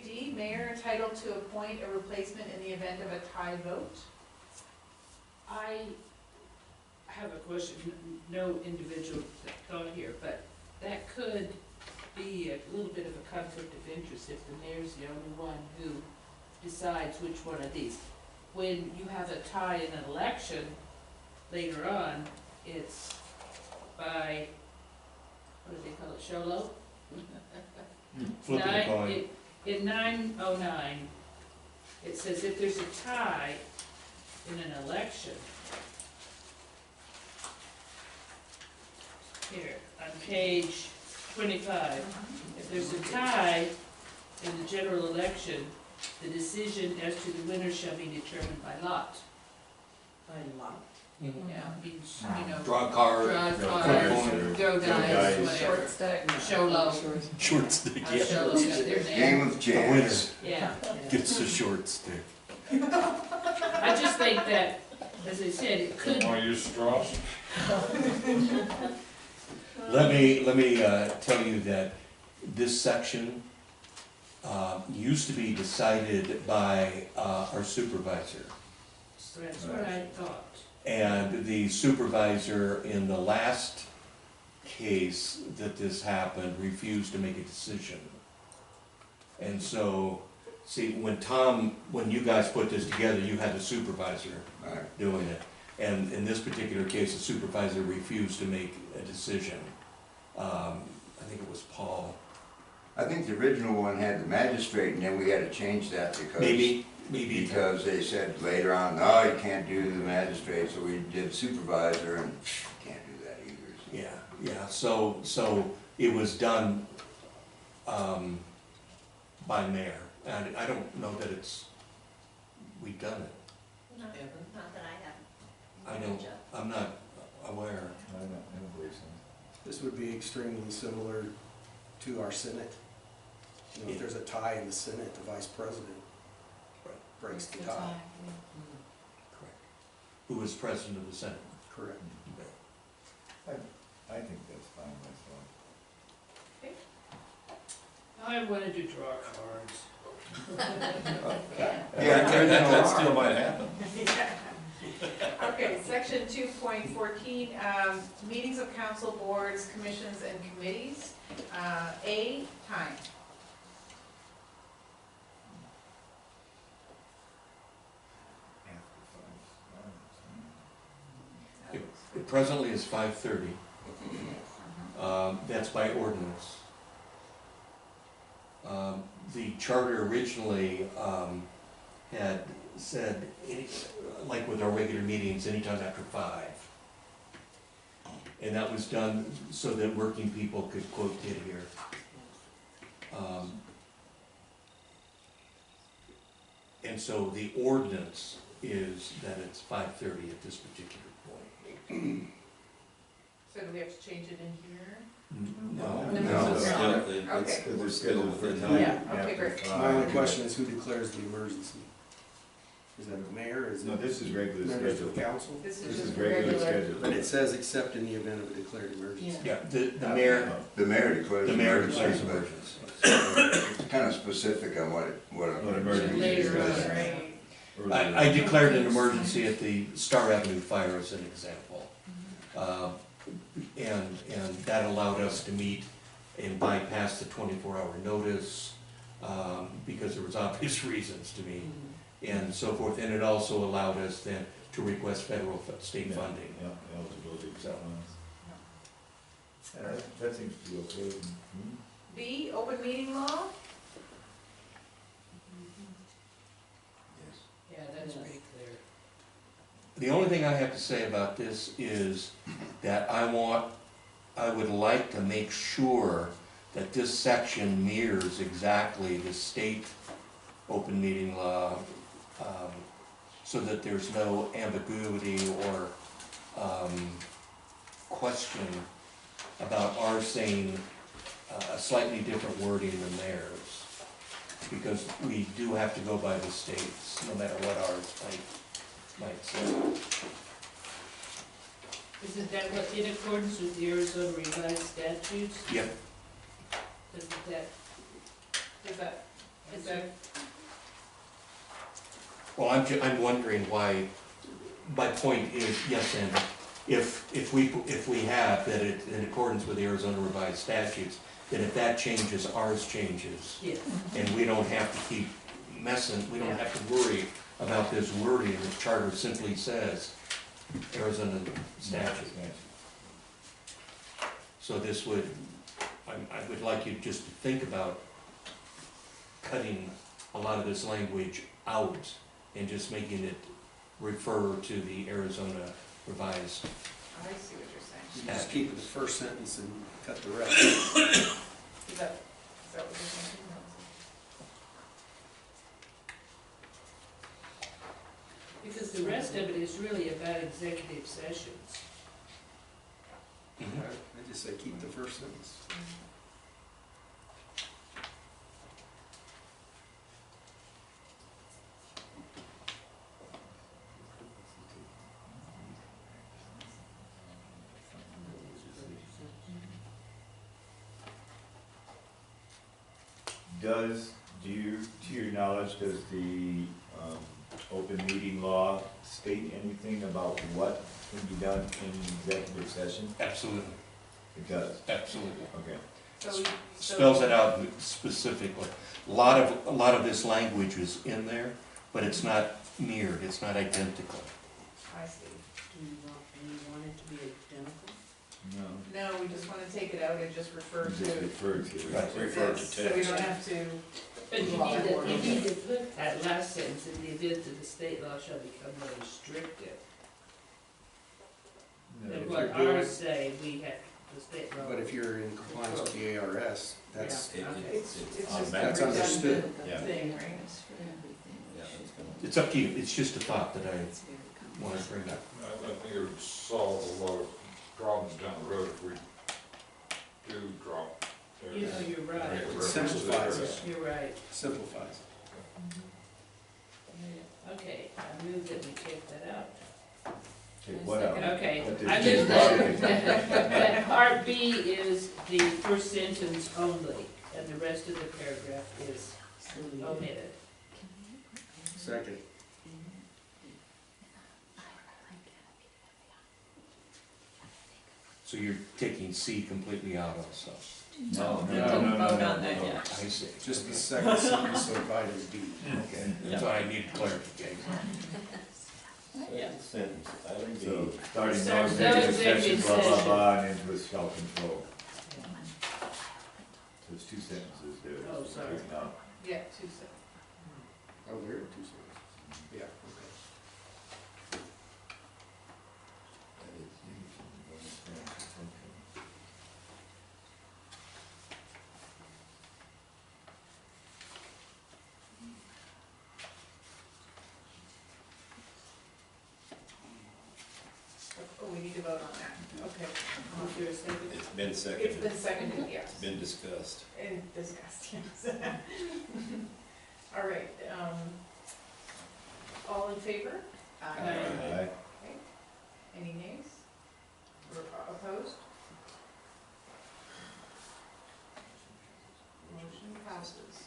D, mayor entitled to appoint a replacement in the event of a tie vote. I have a question, no individual thought here, but that could be a little bit of a conflict of interest if the mayor's the only one who decides which one of these. When you have a tie in an election, later on, it's by, what do they call it, show low? Flip a coin. In 909, it says if there's a tie in an election, here, on page 25, if there's a tie in the general election, the decision as to the winner shall be determined by lot. By law. Mhm. Yeah, means, you know, Draw a card, draw flip a cards, coin, throw dice, whatever. Short stick. Show low. short stick, Show low, got their name. Game of The winner chance. Yeah. gets the short stick. I just think that, as I said, it could, Want to use straws? Let me tell you that this section used to be decided by our supervisor. that's what I thought. And the supervisor in the last case that this happened refused to make a decision. And so, see, when you guys put this together, you had the supervisor Right. doing it. And in this particular case, the supervisor refused to make a decision. I think it was Paul. I think the original one had the magistrate, and then we had to change that Maybe. because they said later on, no, you can't do the magistrate, so we did supervisor, and can't do that either. Yeah, so it was done, by mayor, and I don't know that we've done it. Not that I have. I'm not aware. I don't believe so. This would be extremely similar to our Senate. You know, if there's a tie in the Senate, the vice president breaks the tie. Correct. Who was president of the Senate? Correct. I think that's fine myself. I wanted to draw cards. Yeah, That still might happen. Okay, section 2.14, meetings of council, boards, commissions, and committees. A, time. It presently is 5:30. That's by ordinance. The charter originally had said, like with our regular meetings, anytime after 5. And that was done so that working people could quote get here. And so the ordinance is that it's 5:30 at this particular point. So do we have to change it in here? No. No. It's still, it's, Okay. we're still within time. Yeah, okay, great. My only question is who declares the emergency? Is that the mayor, is No, it this is regular members schedule. of the council? This This is is just regular regular. schedule. But it says except in the event of a declared emergency. Yeah. Yeah, the mayor, the mayor declares the mayor emergency, declares but emergency. it's kind of specific on what an What emergency emergency is. Later is. on. Right. I declared an emergency at the Star Avenue fire as an example. And that allowed us to meet and bypass the 24-hour notice, because there was obvious reasons to meet, and so forth. And it also allowed us then to request federal, state Yeah, funding. Yeah, eligibility acceptance. That seems to be okay. B, open meeting law. Yeah, that's pretty clear. The only thing I have to say about this is that I would like to make sure that this section mirrors exactly the state open meeting law, so that there's no ambiguity or question about our saying a slightly different wording than theirs. Because we do have to go by the states, no matter what ours might say. Isn't that what, in accordance with the Arizona revised statutes? Yep. Does that, Is that, Well, I'm wondering why, my point is, yes, and if we have that it, in accordance with the Arizona revised statutes, that if that changes, ours changes. Yes. And we don't have to keep messing, we don't have to worry about this wording, the charter simply says Arizona statute. So this would, I would like you just to think about cutting a lot of this language out and just making it refer to the Arizona revised I see what you're saying. You just keep the first sentence and cut the rest. Is that what you're thinking? Because the rest of it is really about executive sessions. I just say keep the first sentence. To your knowledge, does the open meeting law state anything about what can be done in executive session? Absolutely, It does, absolutely. okay. So Spells it out specifically. A lot of this language is in there, but it's not mirrored, it's not identical. I see. Do you want it to be identical? No. No, we just want to take it out and just refer Just to refer to it. Right. Refer to this, so we don't have to. But you need to put that last sentence, in the event that the state law shall become more restrictive. No, And if what you're doing- ours say, we have, the state law. But if you're in compliance with the ARS, that's, It- Okay. It's just a automatic. That's understood. redundant Yeah. thing, right? Yeah, that's gonna. It's up to you, it's just a thought that I want to bring up. I think it would solve a lot of problems down the road if we do drop. You know, you're right. It simplifies it. You're right. simplifies. Okay, I move that we take that out. Take what out? Okay, But I there's move two that, parts. that part B is the first sentence only, and the rest of the paragraph is omitted. Second. So you're taking C completely out also. No, We no, didn't no, no, vote no, on that no. yet. I see. Just the second sentence of item B. Okay, that's why I need clarification. Second sentence, item B. So, starting no Starts no executive session, executive blah, blah, session. blah, and ends with shall control. There's two sentences there. Oh, sorry. Taken out. Yeah, 2 seconds. Oh, there are two sentences. Yeah, okay. Oh, we need to vote on that. Okay. Is there a second? It's been It's seconded, been seconded, yes. been discussed. And discussed, yes. All right, all in favor? Aye. Any nays? Or opposed? Motion passes.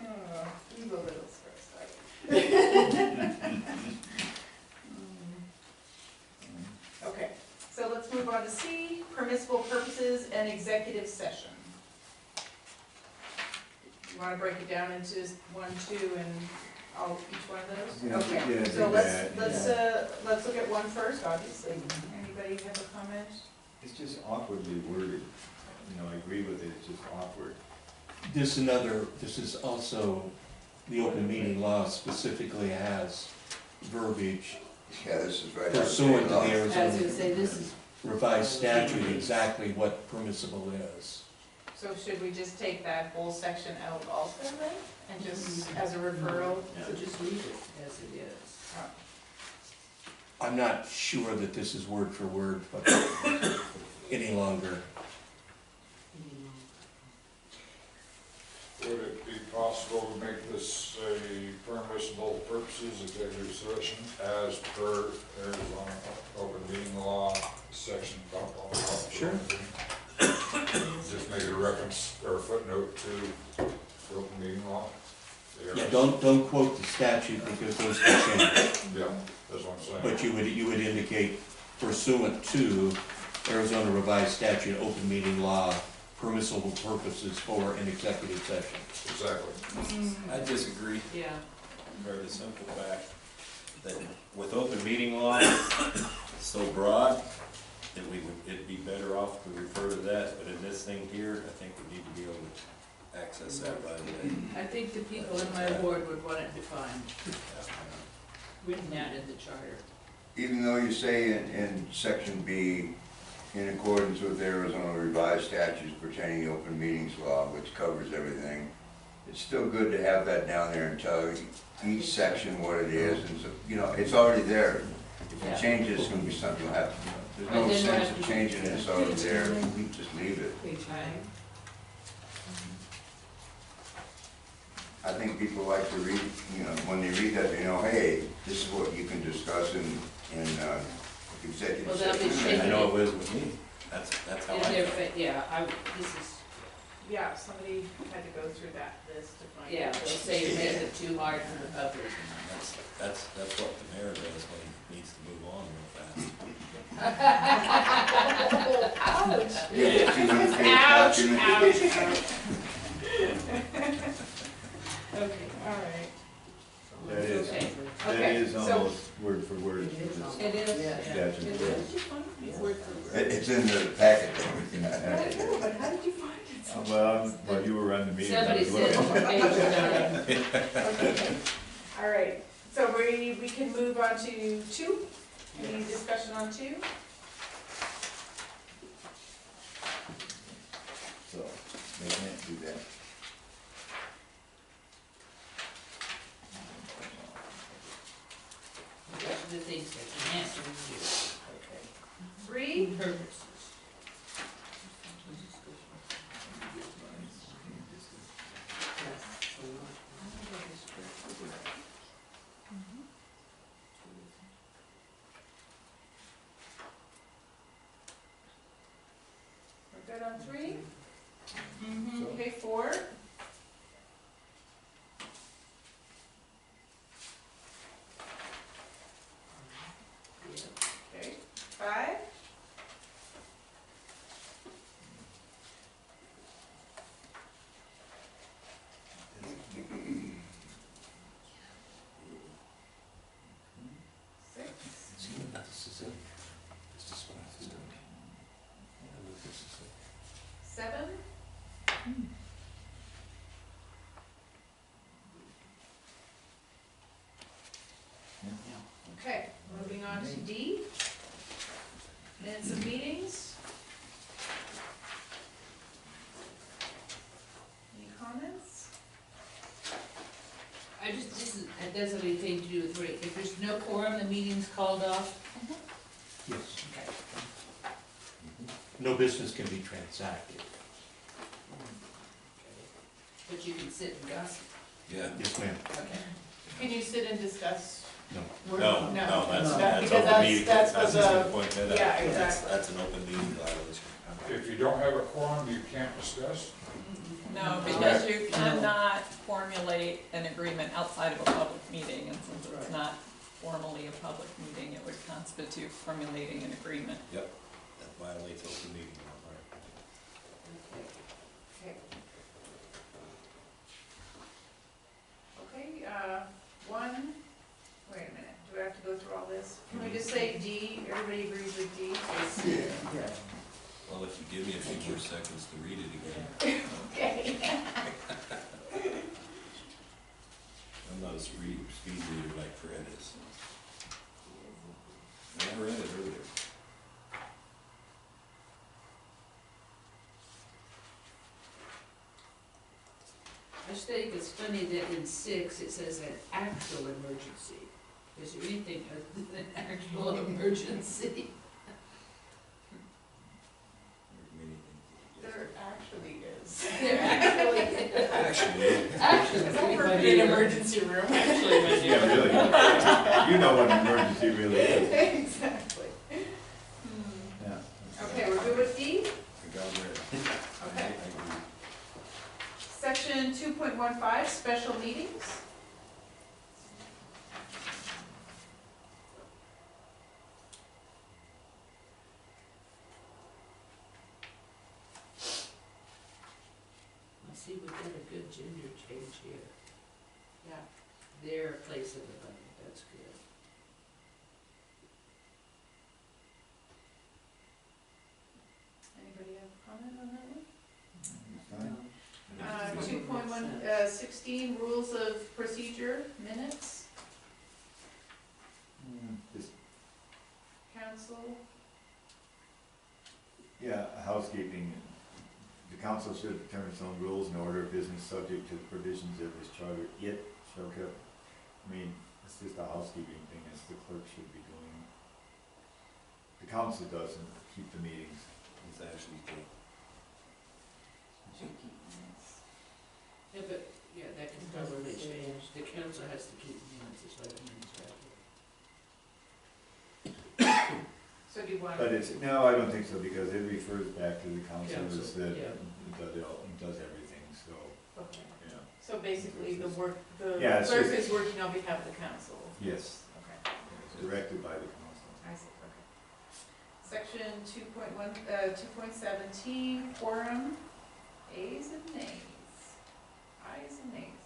Oh, evil little stress. Okay, so let's move on to C, permissible purposes and executive session. You wanna break it down into 1, 2, and all, each one of those? Yeah, Okay, yeah, so do let's look at one first, obviously. Anybody have a comment? It's just awkwardly worded. You know, I agree with it, it's just awkward. This is also, the open meeting law specifically has verbiage Yeah, this is right out of pursuant to the law. I was gonna Arizona say, this is, revised statute exactly what permissible is. So should we just take that whole section out also then? And just as a referral? so just leave it as it is. I'm not sure that this is word for word, but any longer. Would it be possible to make this a permissible purposes executive session as per Arizona open meeting law, section blah, blah, blah? Sure. reference or footnote to the open meeting law? The Yeah, areas? don't quote the statute because those can change. Yeah, that's what I'm saying. But you would indicate pursuant to Arizona Revised Statute, open meeting law, permissible purposes for an executive session. Exactly. I disagree. Yeah. For the simple fact that with open meeting law, it's so broad that it'd be better off to refer to that, but in this thing here, I think we need to be able to access that right away. I think the people in my ward would want it defined, written out in the charter. Even though you say in section B, in accordance with Arizona Revised Statutes pertaining to open meetings law, which covers everything, it's still good to have that down there and tell each section what it is, and so, you know, it's already there. If Yeah. you change it, it's gonna be something you'll have to, there's And no then we'll sense have of to- changing it, it's already there, just leave it. Page nine. I think people like to read, you know, when they read that, they know, hey, this is what you can discuss in executive Well, that'll be session. I know it was with me. That's how Is I there, felt. but yeah, this is, Yeah, somebody had to go through that list to find. yeah, they'll say you made it too hard for the public. That's what the mayor does when he needs to move on real fast. Ouch. Yeah, 200-page Ouch, document. Okay, all right. That is, Okay. that Okay, is so- almost word for word. It is almost. It is? Yeah. Statute. It is? Word for word. It's in the packet. No, but how did you find it? Well, while you were running the meeting, I Somebody was said looking. page nine. Okay. All right, so we can move on to 2. Any discussion on 2? So, they can't do that. Those are the things that you can't do. 3, Purposes. Yes, so much. we're good on 3? Okay, 4. Okay, 5. Six. See, this is it. This is what I was doing. Yeah, look, this is it. 7. Okay, moving on to D. Minutes of meetings. Any comments? It doesn't have anything to do with rate. If there's no quorum, the meeting's called off. Yes. Okay. No business can be transacted. But you can sit and gossip. Yeah. Yes, ma'am. Okay. Can you sit and discuss? No. No, that's because open meeting. that's I was what just gonna the- point that out. yeah, exactly. That's an open meeting violation. If you don't have a quorum, you can't discuss? No, because you cannot formulate an agreement outside of a public meeting, and since it's not formally a public meeting, it would constitute formulating an agreement. Yep, that violates open meeting law, right? Okay. Okay, 1, wait a minute, do I have to go through all this? Can we just say D, everybody agrees with D? Yeah. Well, if you give me a few more seconds to read it again. Okay. I'm not a speed reader like Fred is. And I read it earlier. I just think it's funny that in 6, it says an actual emergency. Is there anything other than an actual emergency? There actually is. There actually is. Actually, Actually, For my an dear. emergency room. Actually, my dear. Yeah, really. You know what an emergency really is. Exactly. Yeah. Okay, we're good with D? I got it. Okay. I agree. Section 2.15, special meetings. I see we've got a good gender change here. Yeah. Their place in the budget, that's good. Anybody have a comment on that one? Fine. No. 2.16, rules of procedure, minutes, Just, council. yeah, housekeeping. The council should determine its own rules and order of business subject to the provisions of this charter. It shall keep, I mean, it's just a housekeeping thing, as the clerk should be doing. The council doesn't keep the meetings. It's actually good. Yeah, but, yeah, that can probably change. The council has to keep minutes, it's like minutes right here. So do you want, But it's, no, I don't think so, because it refers back to the councilors Council, that yeah. does everything, so, okay, yeah. so basically the work, the Yeah, it's clerk just- is working on behalf of the council. Yes, Okay, it's directed by the council. I see, okay. Section 2.17, quorum, ayes and nays. Ayes and nays.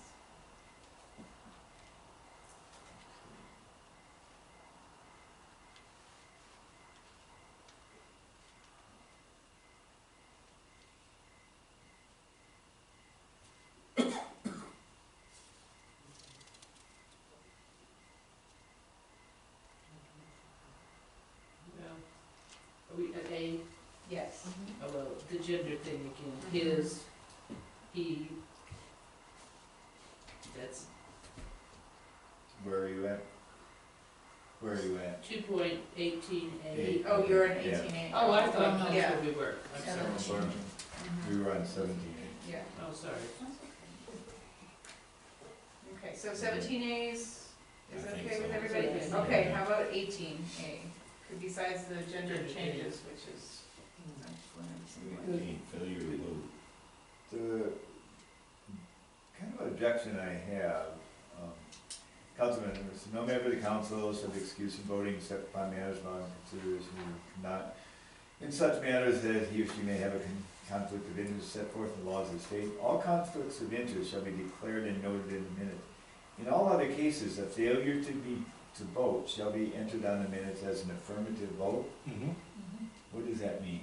Well, are we at A? Yes. Oh, well, the gender thing again, his, he, that's Where are you at? Where are you at? 2.18A. Oh, you're in Yeah. 18A. Oh, I thought that's Yeah. where we were, I'm sorry. Sorry. Mhm. We were on 17. Yeah. Oh, sorry. Okay, so 17As is I think okay with so. everybody? Yeah. Okay, how about 18A? Besides the gender changes, which is. Failure to vote. The kind of objection I have, council members, no member of the council shall be excused from voting except upon matters of consideration or not in such matters that he or she may have a conflict of interest set forth in the laws of the state. All conflicts of interest shall be declared and noted in the minute. In all other cases, a failure to vote shall be entered on the minutes as an affirmative vote. Mhm. What does that mean?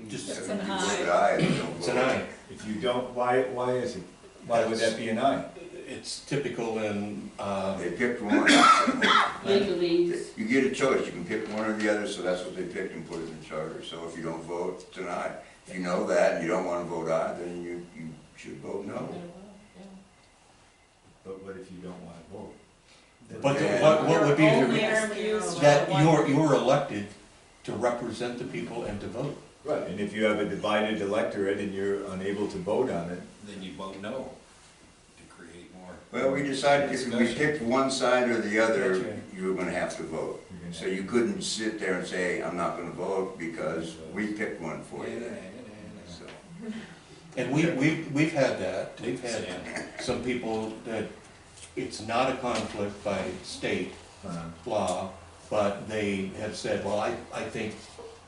Just, It's If an you aye. vote aye, you don't it's an vote. aye. If you don't, why is it? Why would that be an aye? It's typical in, They picked one. Legalese. You get a choice, you can pick one or the other, so that's what they picked and put in the charter. So if you don't vote, it's an aye. If you know that and you don't wanna vote aye, then you should vote no. But what if you don't want to vote? but what would be Only the, term used that for one- you're elected to represent the people and to vote. Right. And if you have a divided electorate and you're unable to vote on it, Then you vote no to create more. Well, we decided if we discussion. picked one side or the other, Gotcha. you were gonna have to vote. you're gonna So you couldn't sit there and say, I'm not gonna vote because we picked one for you. So, And we've had that, we've had some people that it's not a conflict by state law, but they have said, well, I think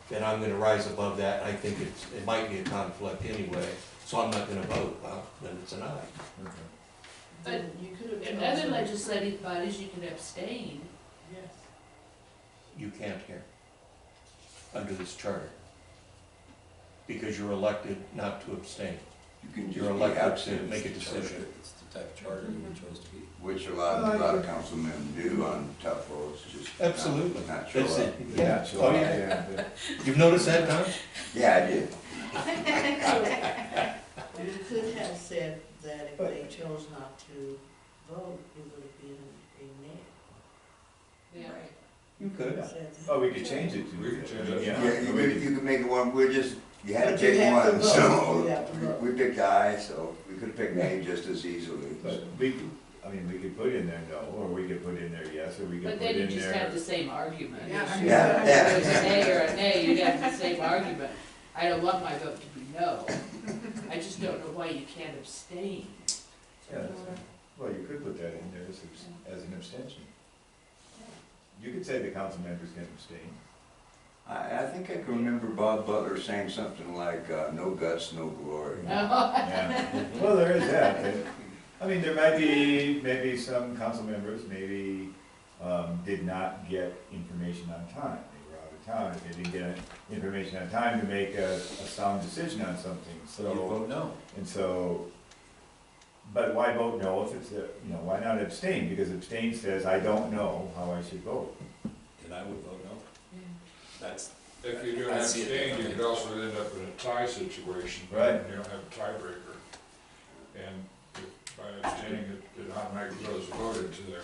that I'm gonna rise above that, I think it might be a conflict anyway, so I'm not gonna vote, well, then it's an aye. Okay. But You could have. in other legislative bodies, you can abstain. Yes. You can't here, under this charter. Because you're elected not to abstain, you can you're just be elected to absent, make a decision. It's the type of charter we chose to be. which a lot of councilmen do on tough votes, just Absolutely. not show That's up. it, yeah, So, oh yeah, but- you've noticed that, Don? Yeah, I did. You could have said that if they chose not to vote, it would have been a nay. Yeah. You could. Said- Oh, we could change it to. We could change it. Yeah. Yeah, you could make it one, we're just, you had to But you pick have to one, vote. so You have to vote. we picked aye, so we could have picked nay just as easily. But we could, I mean, we could put in there no, or we could put in there yes, or we could But put then you in just have there. the same argument. Yeah, I mean, Yeah, Whether it's yeah. a nay or a nay, you'd have the same argument. I don't want my vote to be no. I just just don't know why you can't abstain. Yeah, well, you could put that in there as an abstention. You could say the council members can abstain. I think I can remember Bob Butler saying something like, no guts, no glory. Yeah, well, there is that. I mean, there might be, maybe some council members maybe did not get information on time. They were out of town, if they didn't get information on time to make a sound decision on something, So you so, vote no. and so, but why vote no if it's why not abstain? Because abstain says, I don't know how I should vote. Then I would vote no. That's, If you do an I see it abstain, you differently. could also end up in a tie situation. Right. You don't have a tiebreaker. And if by abstaining, it automatically goes voted to there.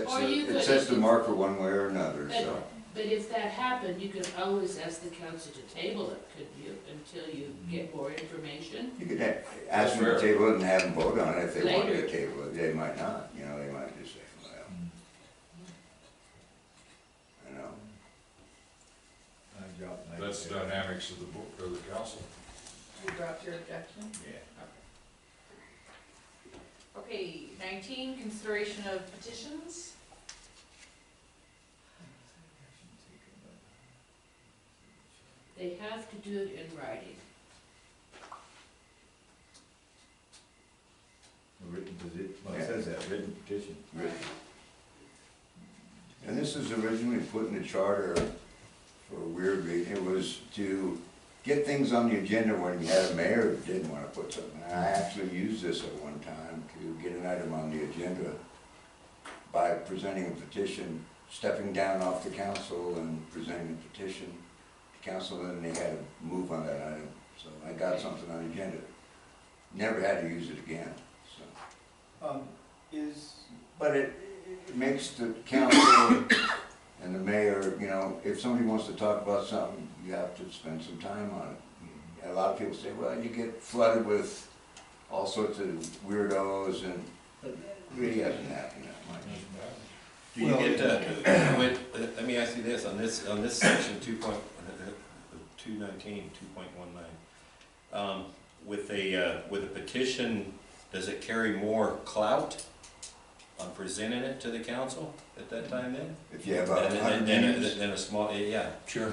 Or you It could- sets the marker one way or another, so. But if that happened, you could always ask the council to table it, couldn't you, until you get more information? You could ask them to That's table it and have them vote on it if they want Later. to table it. They might not, you know, they might just say, well, you know. I dropped my- That's the dynamics of of the council. You dropped your objection? Yeah. Okay, 19, consideration of petitions. They have to do it in writing. Written petition, well, it says that, written petition. And this was originally put in the charter for a weird reason. It was to get things on the agenda when you had a mayor who didn't want to put something. And I actually used this at one time to get an item on the agenda by presenting a petition, stepping down off the council and presenting a petition to council, and they had to move on that item. So I got something on the agenda. Never had to use it again, so. But it makes the council and the mayor, you know, if somebody wants to talk about something, you have to spend some time on it. A lot of people say, well, you get flooded with all sorts of weirdos, and it really hasn't happened that much. do you Well, get, let me ask you this, on this section 219, 2.19, with a petition, does it carry more clout on presenting it to the council at that time then? If you have 100 names, Then a small, yeah. Sure.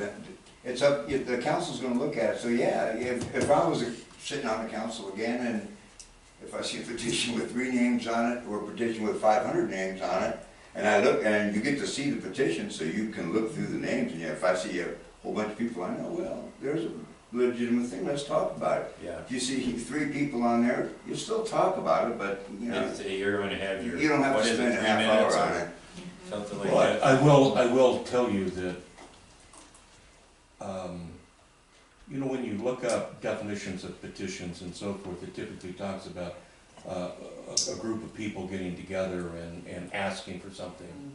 it's up, the council's gonna look at it. So yeah, if I was sitting on the council again, and if I see a petition with 3 names on it, or a petition with 500 names on it, and I look, and you get to see the petition, so you can look through the names, and if I see a whole bunch of people, I know, well, there's a legitimate thing, let's talk about it. Yeah. If you see 3 people on there, you still talk about it, but, you know, You're gonna have your. you don't have what to is it, spend a 3 half minutes hour or on it. Something like Well, that. I will tell you that, you know, when you look up definitions of petitions and so forth, it typically talks about a group of people getting together and asking for something.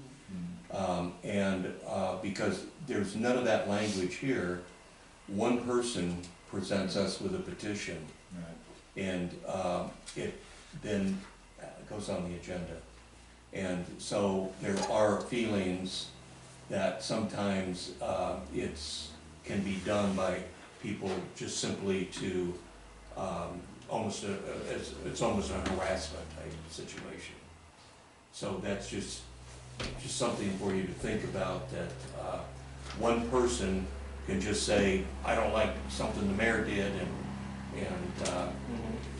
Because there's none of that language here, one person presents us with a petition, Right. and it then goes on the agenda. And so there are feelings that sometimes can be done by people just simply to, it's almost a harassment type situation. So that's just something for you to think about, that one person can just say, I don't like something the mayor did, and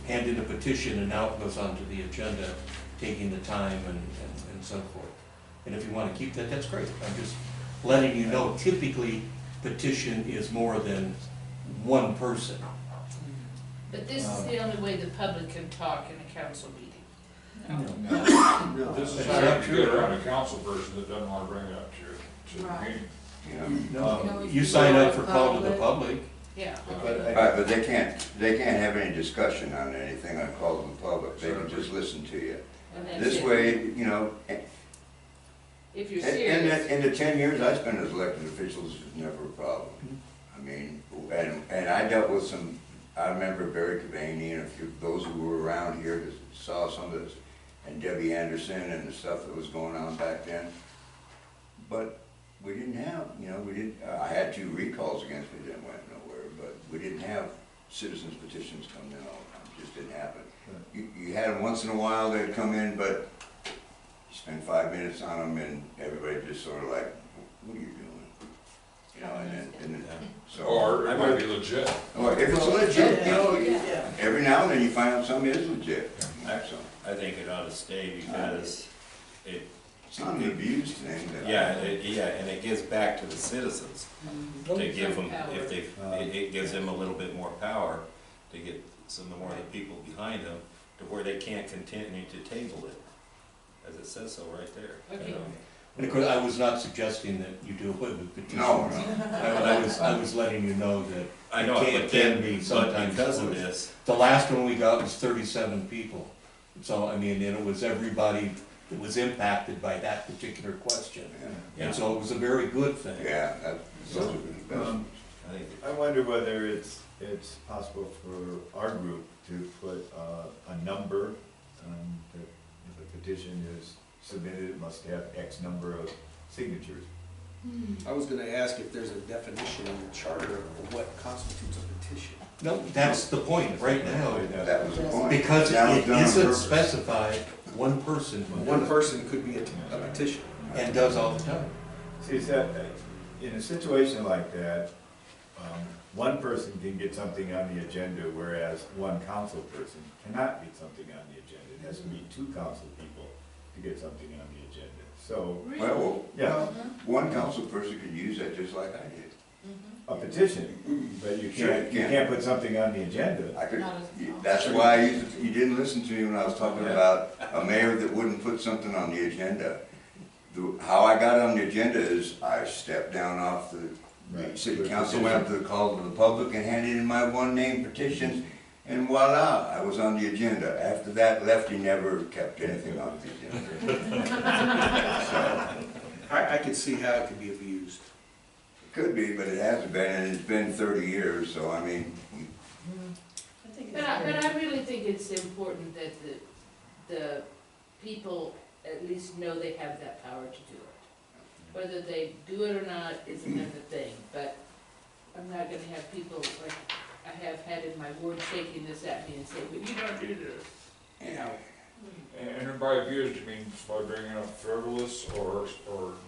hand in a petition, and now it goes onto the agenda, taking the time and so forth. And if you want to keep that, that's great. I'm just letting you know, typically, petition is more than one person. But this is the only way the public can talk in a council meeting. No. This is That's how not you true. get around a council person that doesn't want to bring it up to the Right. meeting. You know? No, you sign up for call to the public. Yeah. But I- Right, but they can't have any discussion on anything on call to the public, they can just listen to you. And that's This it. way, you know, If you're in serious. the 10 years I spent as elected officials, it was never a problem. I mean, and I dealt with some, I remember Barry Cavaney, and those who were around here that saw some of this, and Debbie Anderson and the stuff that was going on back then. But we didn't have, you know, I had 2 recalls against me that went nowhere, but we didn't have citizens petitions come in all the time, it just didn't happen. You had them once in a while, they'd come in, but you spend 5 minutes on them and everybody just sort of like, what are you doing? You know, and then, so. Or it might be legit. Or if it's legit, you know, Yeah. every now and then you find out something is legit. So, I think it ought to stay because it, it's not an abused thing that. yeah, and it gives back to the citizens to give them, Power. if they, it gives them a little bit more power to get some more of the people behind them to where they can't continue to table it, as it says so right there. Okay. And of course, I was not suggesting that you do away with petitions. No, no. I was letting you know that I know, it but can then, be but sometimes. because of pushed. this, The last one we got was 37 people. So, I mean, and it was everybody that was impacted by that particular question. Yeah, And so it was a very good thing. yeah, those are the best. I think I wonder whether it's possible for our group to put a number, that if a petition is submitted, it must have X number of signatures. I was gonna ask if there's a definition in the charter of what constitutes a petition. No, that's the point right now. That was the point. Because That was it done on isn't purpose. specified, one person can do One it, person could be a petition. and does all the time. See, is that, in a situation like that, one person can get something on the agenda, whereas one council person cannot get something on the agenda. It has to be two council people to get something on the agenda. So, Well, yeah, one council person could use that just like I did. a petition, but you Sure, can't, you yeah. can't put something on the agenda. I could, Not as a council. that's why you didn't listen to me when I was talking Yeah. about a mayor that wouldn't put something on the agenda. How I got on the agenda is I stepped down off the Right. city council, went up to the call to the public and handed in my one name petitions, and voila, I was on the agenda. After that, Lefty never kept anything on the agenda. So, I could see how it could be abused. could be, but it hasn't been, and it's been 30 years, so I mean, But I really think it's important that the people at least know they have that power to do it. Whether they do it or not is another thing, but I'm not gonna have people like I have had in my ward shaking this at me and say, but you don't do this, you know. And by abused, you mean by bringing up frivolous or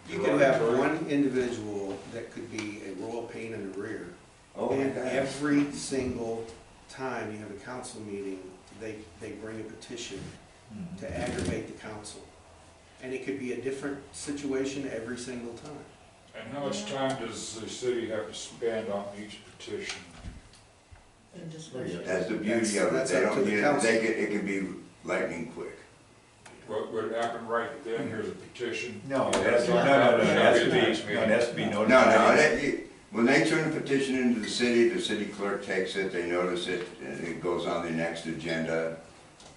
You could have derogatory? one individual that could be a royal pain in the rear. oh my And gosh. every single time you have a council meeting, they bring a petition to aggravate the council. And it could be a different situation every single time. And how much time does the city have to spend on each petition? And discussion. That's the beauty of it, That's they up to don't, the you know, council. it can be lightning quick. What would happen right then, here's a petition? No, it You has to, have no, to it have has it to at each be, no, meeting. it has to be No, notified. when they turn the petition into the city clerk takes it, they notice it, and it goes on the next agenda.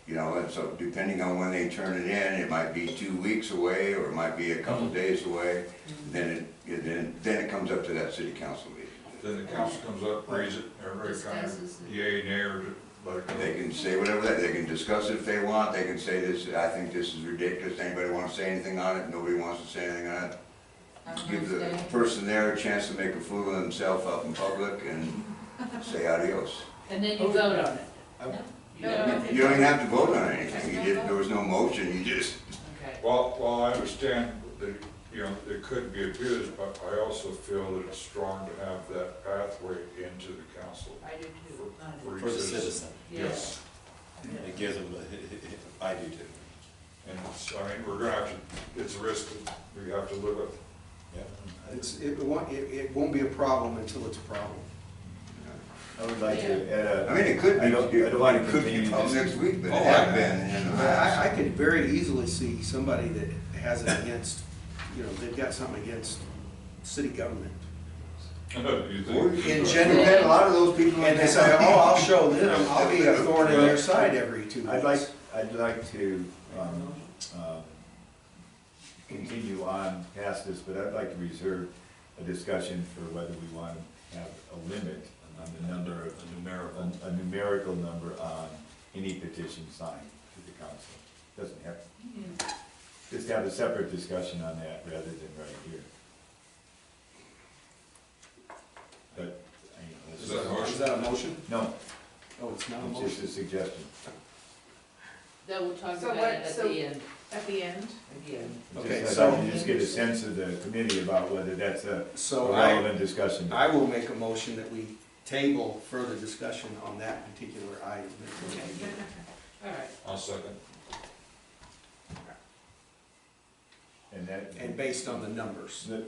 You know, and so depending on when they turn it in, it might be 2 weeks away, or it might be a couple days away. Then it comes up to that city council meeting. Then the council comes up, reads it, everybody kind Discusses of it. yay, nay, or let it go. They can say whatever they can discuss it if they want, they can say this, I think this is ridiculous, anybody wanna say anything on it, nobody wants to say anything on it. Give the person there a chance to make a fool of themselves up in public and say adios. And then you vote on it. You don't even have to vote on anything, there was no motion, you just, Okay. While I understand that, you know, it could be abused, but I also feel that it's strong to have that pathway into the council. I do too. For for the each citizen, Yes, it gives them, I do too. and it's, I mean, we're gonna have to, it's a risk that we have to live with. Yeah. It won't be a problem until it's a problem. I would like to add I mean, it could be, I don't want to it could be continue a problem this. next week, but Oh, it has been in the past. I could very easily see somebody that has it against, you know, they've got something against city government. You Or think? in general, had a lot of those people. And they say, oh, I'll show them, I'll be a thorn in their side every 2 weeks. I'd like to, continue on past this, but I'd like to reserve a discussion for whether we want to have a limit on the number of, a numerical number on any petition signed to the council. Doesn't have, just have a separate discussion on that rather than right here. But, Is that a motion? Is that a motion? no, Oh, it's not a It's just a motion. suggestion. That we'll talk So about what- it at so- the end, At the end, again. Okay, Just so- I'd like to just get a sense of the committee about whether that's a So relevant discussion. I will make a motion that we table further discussion on that particular item. All right, I'll second. And that. And based on the numbers. The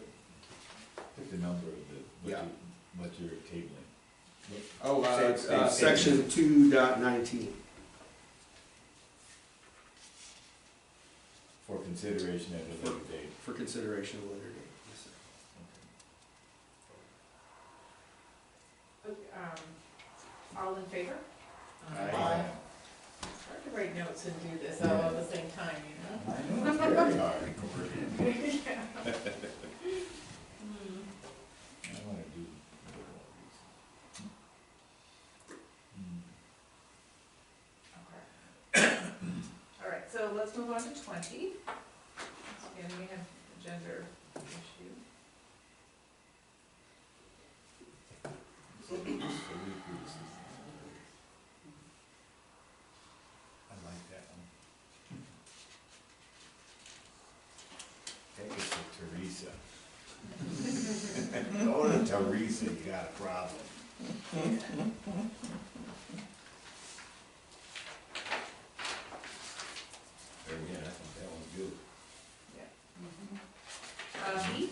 number of the, Yeah. what you're tabling. Oh, State- section 2.19. For consideration at a later date. For consideration at a later date. Yes, sir. all in favor? Aye. It's hard to write notes and do this all at the same time, you know? I know, it's very hard. Yeah. I wanna do a little more research. All right, so let's move on to 20. Again, we have a gender issue. I like that one. Take it to Teresa. Go to Teresa, you got a problem. There again, I think that one's good. B.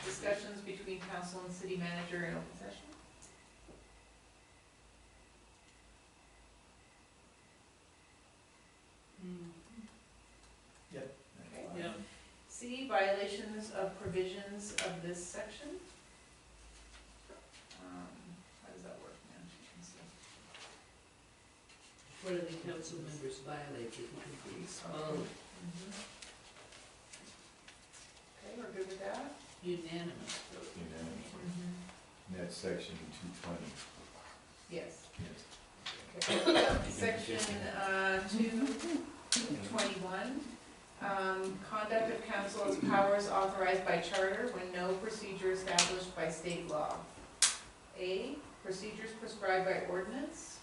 Discussions between council and city manager in open session. Yep. Okay. yeah. C, violations of provisions of this section. How does that work, man? What do the council members violate, if you can please? Oh, Okay, we're good with that? unanimous. Unanimous. And that's section 220. Yes. Yes. Section 221, conduct of council as powers authorized by charter when no procedure established by state law. A, procedures prescribed by ordinance.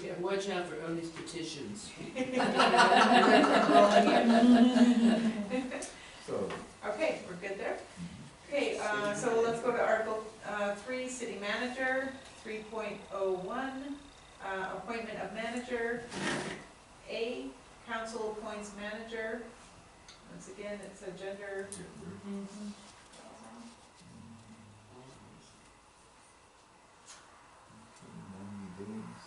Yeah, watch out for Odie's petitions. So, Okay, we're good there? Okay, so let's go to Article 3, City Manager, 3.01, appointment of manager. A, council appoints manager. Once again, it's a gender. Mm-hmm. 90 days.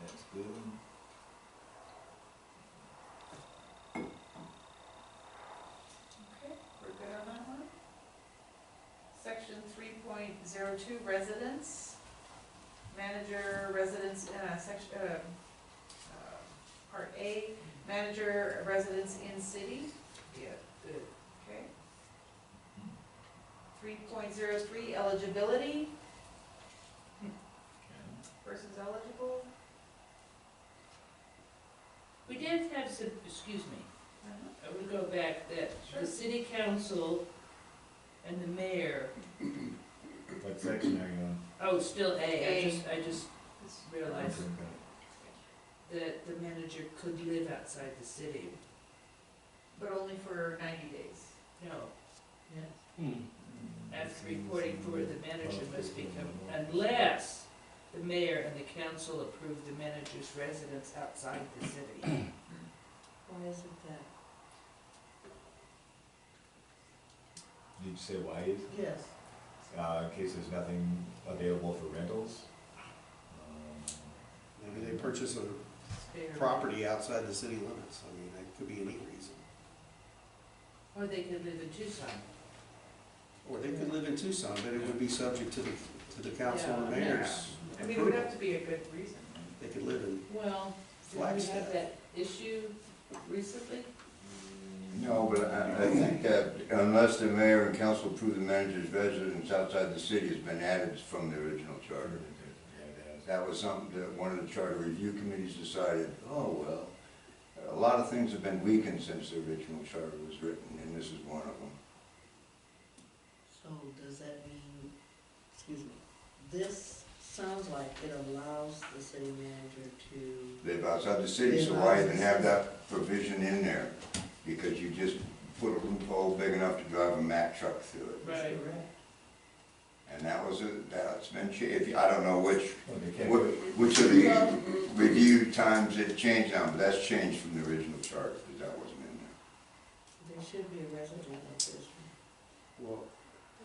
That's good. Okay, we're good on that one. Section 3.02, residence. Manager, residence, part A, manager, residence in city. Yeah, good. Okay. 3.03, eligibility, persons eligible. We did have some, excuse me, I would go back, that Sure. the city council and the mayor, What section are you on? oh, still A, A. I just realized that the manager could live outside the city. But only for 90 days. No, yeah. After reporting for the manager must become, unless the mayor and the council approve the manager's residence outside the city. Why isn't that? Did you say why is? Yes. In case there's nothing available for rentals? Maybe they purchase a Fair. property outside the city limits. I mean, that could be any reason. Or they could live in Tucson. Or they could live in Tucson, but it would be subject to the council and Yeah. mayor's I mean, it would have approval. to be a good reason. They could live in, Well, did we Flagstaff. have that issue recently? No, but I think that unless the mayor and council approve the manager's residence outside the city has been added from the original charter. That was something that one of the charter review committees decided, oh, well, a lot of things have been weakened since the original charter was written, and this is one of them. So does that mean, excuse me, this sounds like it allows the city manager to, Live outside the city, so why even have that provision in there? Because you just put a loophole big enough to drive a Mack truck through it. Right. And that's been changed, I don't know which Well, they can't- which of the review times it changed now, but that's changed from the original charter, because that wasn't in there. there should be a resident of this. Well,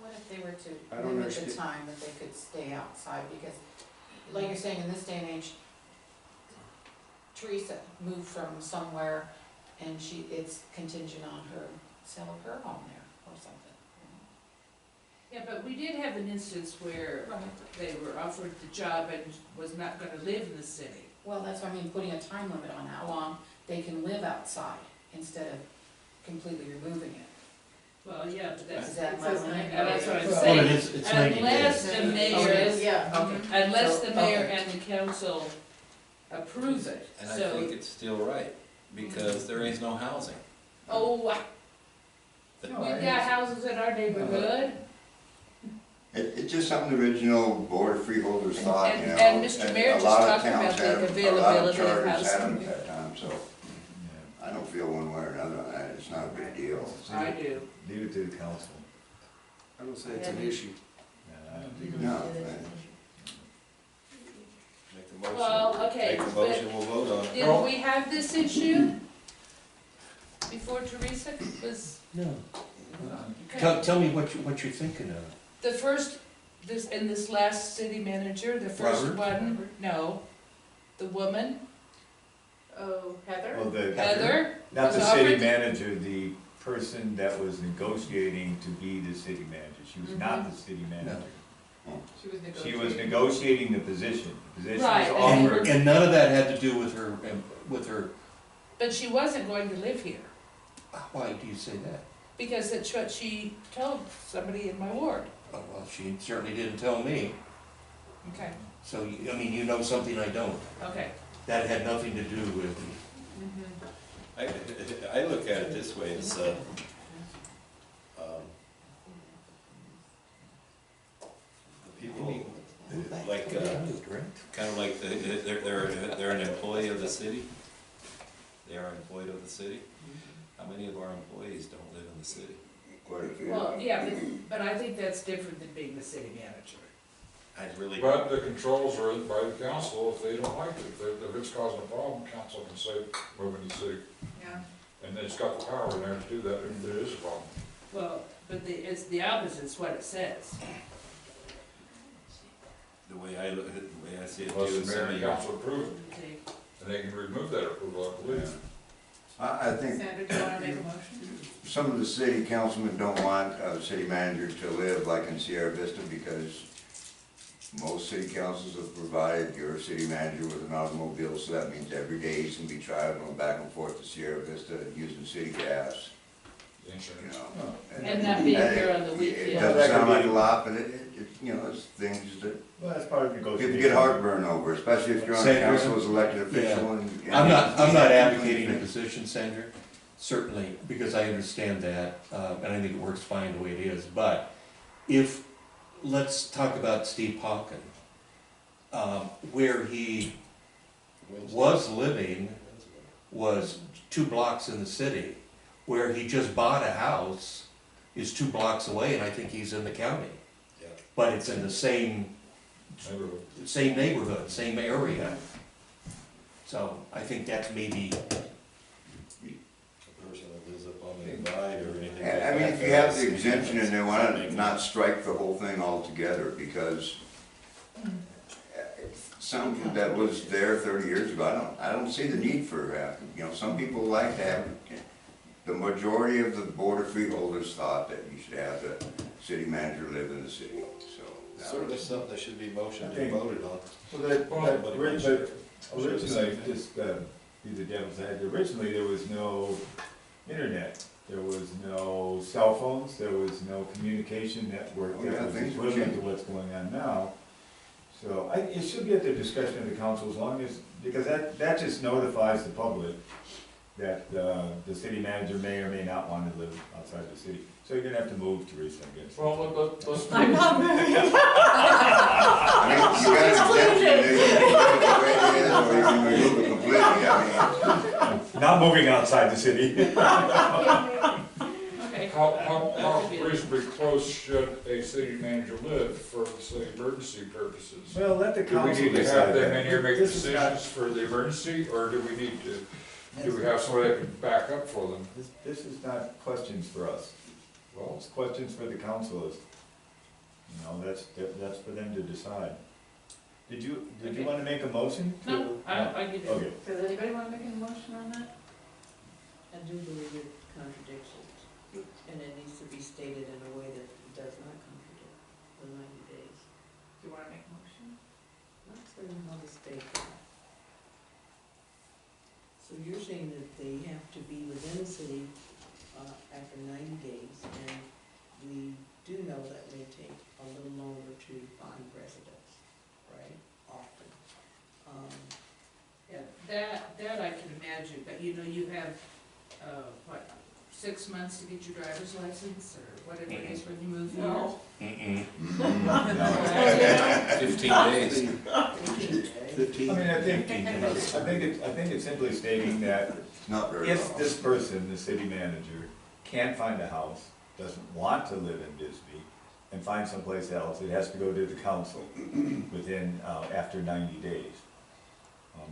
What if they were I to don't limit the understand. time that they could stay outside, because, like you're saying, in this day and age, Teresa moved from somewhere, and it's contingent on her sale of her home there, or something. Yeah, but we did have an instance where they were offered the job and was not gonna live in the city. Well, that's what I mean, putting a time limit on how long they can live outside, instead of completely removing it. Well, yeah, but that's, Is that my line? that's what I'm Well, saying. it's 90 Unless days. the Oh, it mayor, is? Yeah, okay. unless So- the mayor okay. and the council approve it, And I so. think it's still right, because there is no housing. Oh, No, we've I- got houses in our neighborhood, It's just something the original board of freeholders thought, you know. and Mr. Mayor just a lot of talked towns about the had 'em, a lot of availability of charters had 'em housing. at that time, so Yeah. I don't feel one way or another on that, it's not a big deal. I do. Leave it to the council. I don't say it's an issue. Yeah, I don't think No, Make the motion. Well, okay, Make the motion, we'll vote on it. Did we have this issue before Teresa was, No. okay. Tell me what you're thinking of. The first, in this last city manager, the first Robert? one, no, the woman, Oh, Heather? Well, the, Heather, not was the city offered- manager, the person that was negotiating to be the city manager. She was not the city manager. She was She negotiating. was negotiating the position. The position Right, was and- offered. And none of that had to do with her, but she wasn't going to live here, why do you say that? because that's what she told somebody in my ward. Oh, well, she certainly didn't tell me, Okay, so, I mean, you know something I don't. okay. That had nothing to do with, I look at it this way, it's, the people, like, kind of like, they're an employee of the city. They are employed of the city. How many of our employees don't live in the city? quite a few. Well, yeah, but I think that's different than being the city manager. I really, But the controls are by the council if they don't like it. If it's causing a problem, council can say, move in the city. Yeah. And it's got the power in there to do that if there is a problem. Well, but it's the opposite, it's what it says. the way I look at it, the way I see it too, Unless is the mayor some of and your, council approve it, See? and they can remove that approval, I believe. I think Sandra, do you wanna make a motion? some of the city councilmen don't want a city manager to live like in Sierra Vista because most city councils have provided your city manager with an automobile, so that means every day he's gonna be traveling back and forth to Sierra Vista using city gas, The you insurance. know. And not being here on the It weekend. doesn't sound like a lot, but you know, it's things that Well, that's part of negotiation. people get heartburn over, especially if you're on a Sandra? council as elected official and. I'm not advocating a position, Senator, certainly, because I understand that, and I think it works fine the way it is, but if, let's talk about Steve Hawken, where he was living was 2 blocks in the city, where he just bought a house is 2 blocks away, and I think he's in the county. Yeah. But it's in the same neighborhood, same area. So I think that's maybe, a person that lives up on the divide or anything like And, that. I mean, if you have the exemption and they wanna not strike the whole thing altogether, because something that was there 30 years ago, I don't see the need for, you know, some people like to have, the majority of the board of freeholders thought that you should have the city manager live in the city, so. that Certainly was- something that should be motioned I think- and voted on. Well, that, Somebody but mentioned it. originally, just, be the devil's advocate, originally there was no internet. There was was no cell phones, there was no communication network Oh, yeah, that was things were equivalent to changing. what's going on now. So it should be at the discretion of the council as long as, because that just notifies the public that the city manager may or may not want to live outside the city. So you're gonna have to move, Teresa, I guess. Well, let's. I'm not moving. I mean, you got an exemption, you can go the way it is, or you can remove it completely, I mean. Not moving outside the city. Okay. How reasonably close should a city manager live for, say, emergency purposes? Well, let the Do we council need to decide have them that. in here make This is not- decisions for the emergency, or do we need to, do we have somebody that can back up for them? This is not questions for us. Well, It's questions for the council. That's for them to decide. Did you Okay. want to make a motion? to- No, I give it. Okay. Does anybody want to make a motion on that? I do believe it contradicts it, and it needs to be stated in a way that it does not contradict the 90 days. Do you want to make a motion? Not certain how to state that. So you're saying that they have to be within the city after 90 days, and we do know that may take a little longer to find residents, right? Often. Yeah, that I can imagine, but you know, you have, what, 6 months to get your driver's license, or whatever it is when you move here? No. Mm-mm. 15 days. 15. I mean, I think it's simply stating that It's not very if long. this person, the city manager, can't find a house, doesn't want to live in Bisbee, and find someplace else, it has to go to the council within, after 90 days.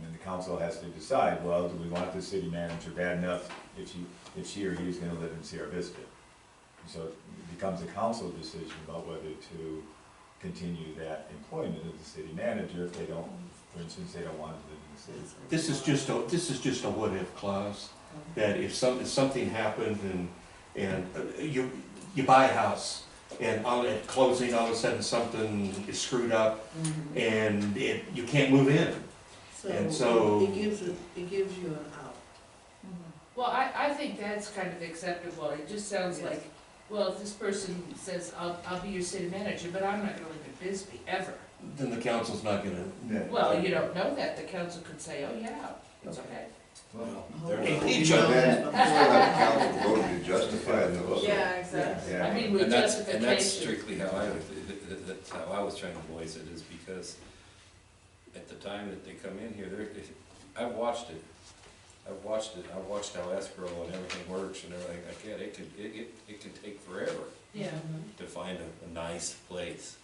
And the council has to decide, well, do we want the city manager bad enough if she or he is gonna live in Sierra Vista? So it becomes a council decision about whether to continue that employment of the city manager if they don't, for instance, they don't want to live in the city. This is just a what-if clause, that if something happened and you buy a house, and at closing, all of a sudden, something is screwed up, and you can't move in. And so- It gives you an out. Well, I think that's kind of acceptable, it just sounds Yes. like, well, if this person says, I'll be your city manager, but I'm not gonna live in Bisbee, ever. Then the council's not gonna, Well, you don't know that, the council could say, oh, yeah, it's okay. Well, Hey, But then, still have the council vote to justify those. Yeah, exactly. yeah. I mean, with And that's justification. strictly how that's how I was trying to voice it, is because at the time that they come in here, I've watched it. I've watched how escrow and everything works and everything like that. It could take forever Yeah, to find a nice place.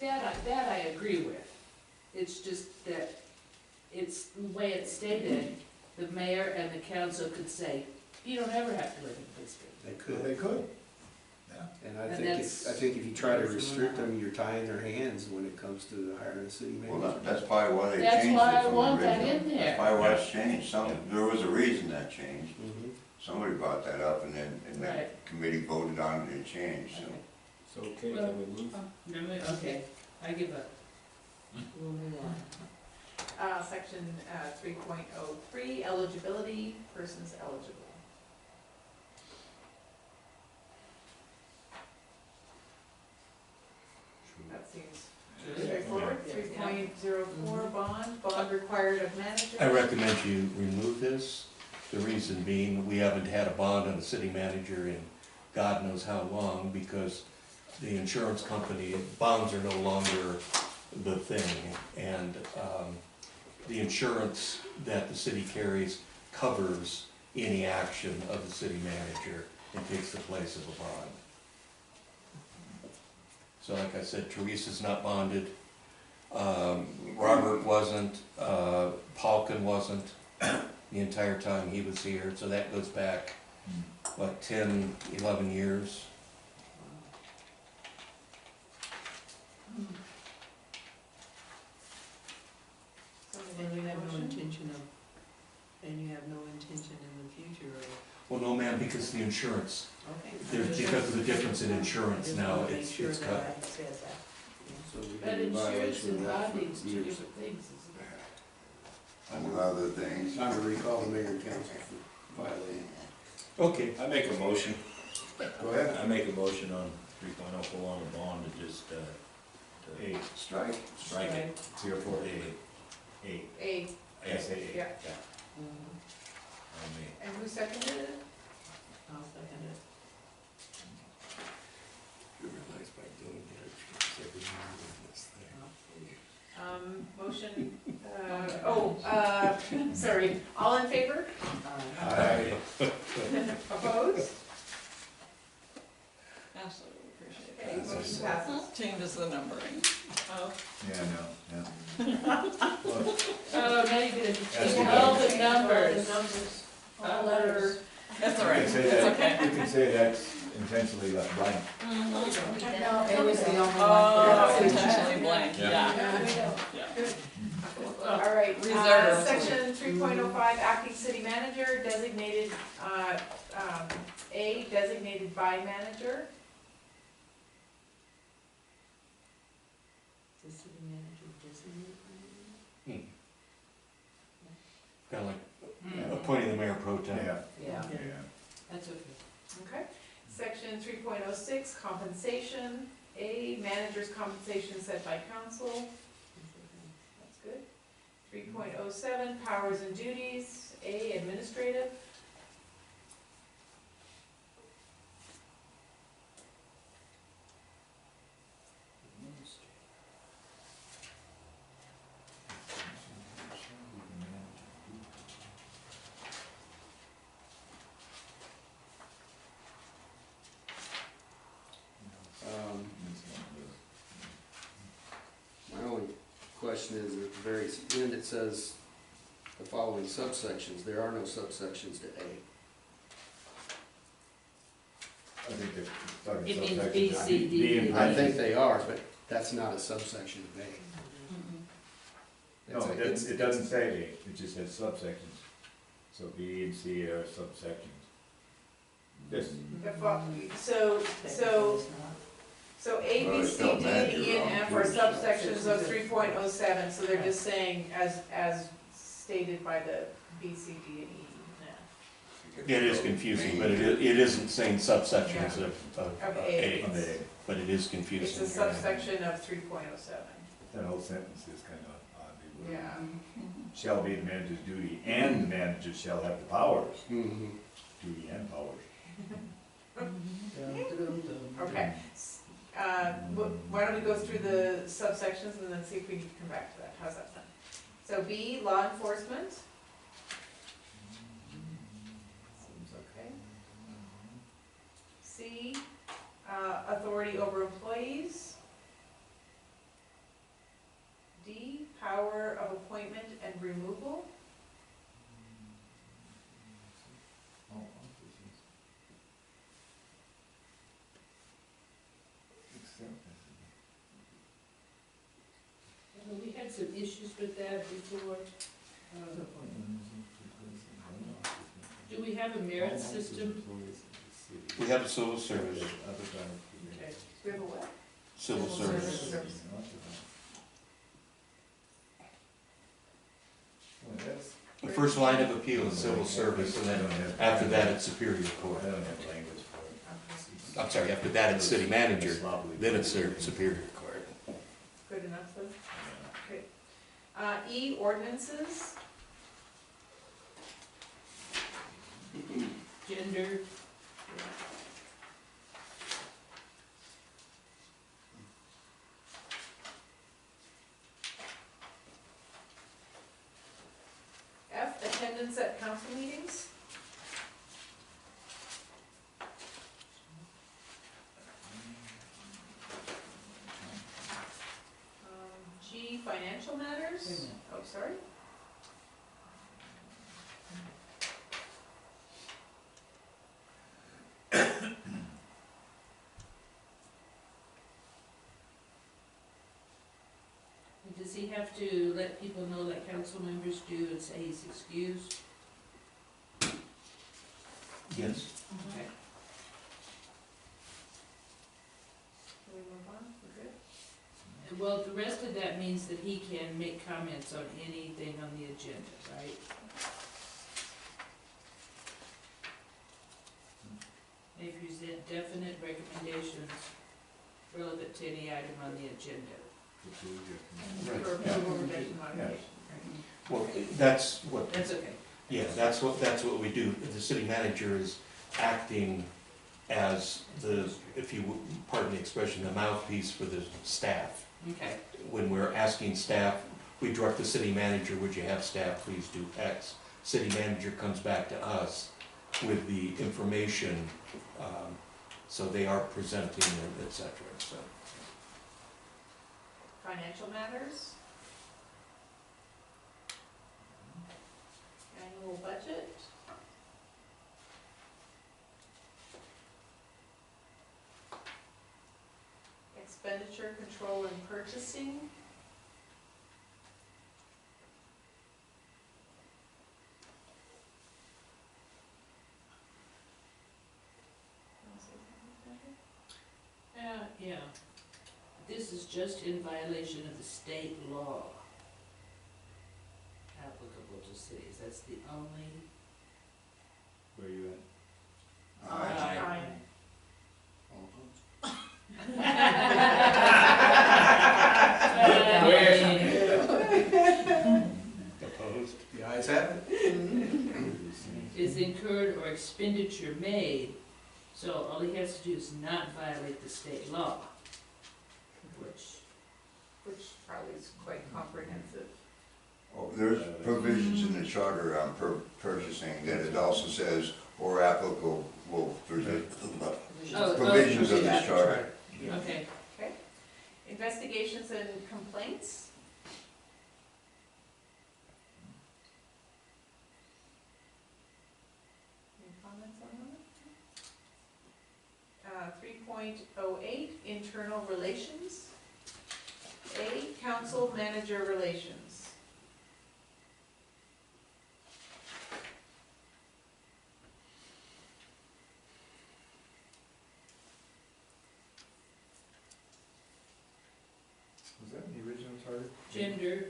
that I agree with. It's just that, it's the way it's stated, the mayor and the council could say, you don't ever have to live in Bisbee. They could. They could. And I And think that's- if you try to restrict them, you're tying their hands when it comes to hiring a city Well, manager. that's probably why they That's changed it why I from the want that original. in there. That's probably why it's changed, there was a reason that changed. Mhm. Somebody brought that up, and then, Right. the committee voted on it and it changed, so. Okay. So, okay, can we move? Okay, I give up. We'll move on. Section 3.03, eligibility, persons eligible. That seems straightforward. Yeah. 3.04, bond required of manager. I recommend you remove this. The reason being, we haven't had a bond on a city manager in God knows how long, because the insurance company, bonds are no longer the thing. And the insurance that the city carries covers any action of the city manager and takes the place of a bond. So like I said, Teresa's not bonded. Robert wasn't, Paulkin wasn't the entire time he was here, so that goes back, what, 10, 11 years? And you have no intention in the future of, Well, no, ma'am, because the insurance, okay. because of the difference in insurance now, it's Just cut. wanna make sure that I said that. So we But have a insurance violation and of that bonding's for two years. different things, isn't it? Among other things. Time to recall the mayor and council for violating. Okay, I make a motion, Go ahead. I make a motion on 3.0 pull on the bond to just, to A, Strike. strike it. 04, A. A, A, S-A-A. yeah. On me. And who seconded it? I'll second it. you realize by doing that, it's every year in this thing. Motion, sorry, all in favor? Aye. Opposed? Ashley would appreciate Okay, that. motion passes. Changes the numbering. Oh, Yeah, no, Well, Oh, now you're gonna That's change the all the All numbers. the numbers, all Uh, letters. That's all You right, can say it's that, okay. you can say that's intentionally left blank. No, it was the only one. Oh, for that. intentionally blank, Yeah. yeah, yeah. all right. Reserve. Section 3.05, acting city manager, designated, A, designated by manager. The city manager designated. Kind of like appointing the mayor pro tem. Yeah, Yeah. yeah. That's okay. Okay. Section 3.06, compensation, A, manager's compensation set by council. That's good. 3.07, powers and duties, A, administrative. My only question is, at the very end, it says the following subsections. There are no subsections to A. I think they're talking It means subsections. B, C, D, B and E. I I think they are, but that's not a subsection of A. No, it doesn't say A, it just says subsections. So B and C are subsections. Yes, So A, B, C, D, E, and F are subsections of 3.07, so they're just saying as stated by the B, C, D, and E. It is confusing, but it isn't saying subsections of Of A, on the A. but it is It's confusing. a subsection of 3.07. That whole sentence is kind of oddly worded. Yeah. Shall be the manager's duty, and the manager shall have the powers, Mhm. duty and powers. Okay. Why don't we go through the subsections and then see if we can come back to that? How's that sound? So B, law enforcement. Seems okay. C, authority over employees. D, power of appointment and removal. We had some issues with that before. Do we have a merit system? We have a civil service, Okay. We have a what? civil service. The first line of appeal is civil service, and then after that, it's superior I court. don't have language for it. I'm sorry, after that, it's city manager, then it's superior court. Good enough, though? Okay. E, ordinances. Gender, F, attendance at council meetings. G, financial matters. Oh, sorry. does he have to let people know that council members do and say he's excused? Yes. Okay. Can we move on? We're good? Well, the rest of that means that he can make comments on anything on the agenda, right? present definite recommendations relevant to any item on the agenda. Right, For yeah. approval, revision, modification. Well, that's what, That's okay. yeah, that's what we do. The city manager is acting as the, if you would pardon the expression, the mouthpiece for the staff. Okay, When we're asking staff, we direct the city manager, would you have staff please do X? City manager comes back to us with the information, so they are presenting, et cetera, so. Financial matters? Annual budget? Expenditure control and purchasing? yeah. This is just in violation of the state law applicable to cities. That's the only. Where you at? Aye. Opposed? The ayes have it. Is incurred or expenditure made, so all he has to do is not violate the state law, which Probably is quite comprehensive. Oh, there's provisions in the charter on purchasing that it also says, or applicable, provisions of the charter. Okay. Okay. Investigations and complaints? Any comments on that? 3.08, internal relations. A, council manager relations. Was that in the original charter? Gender,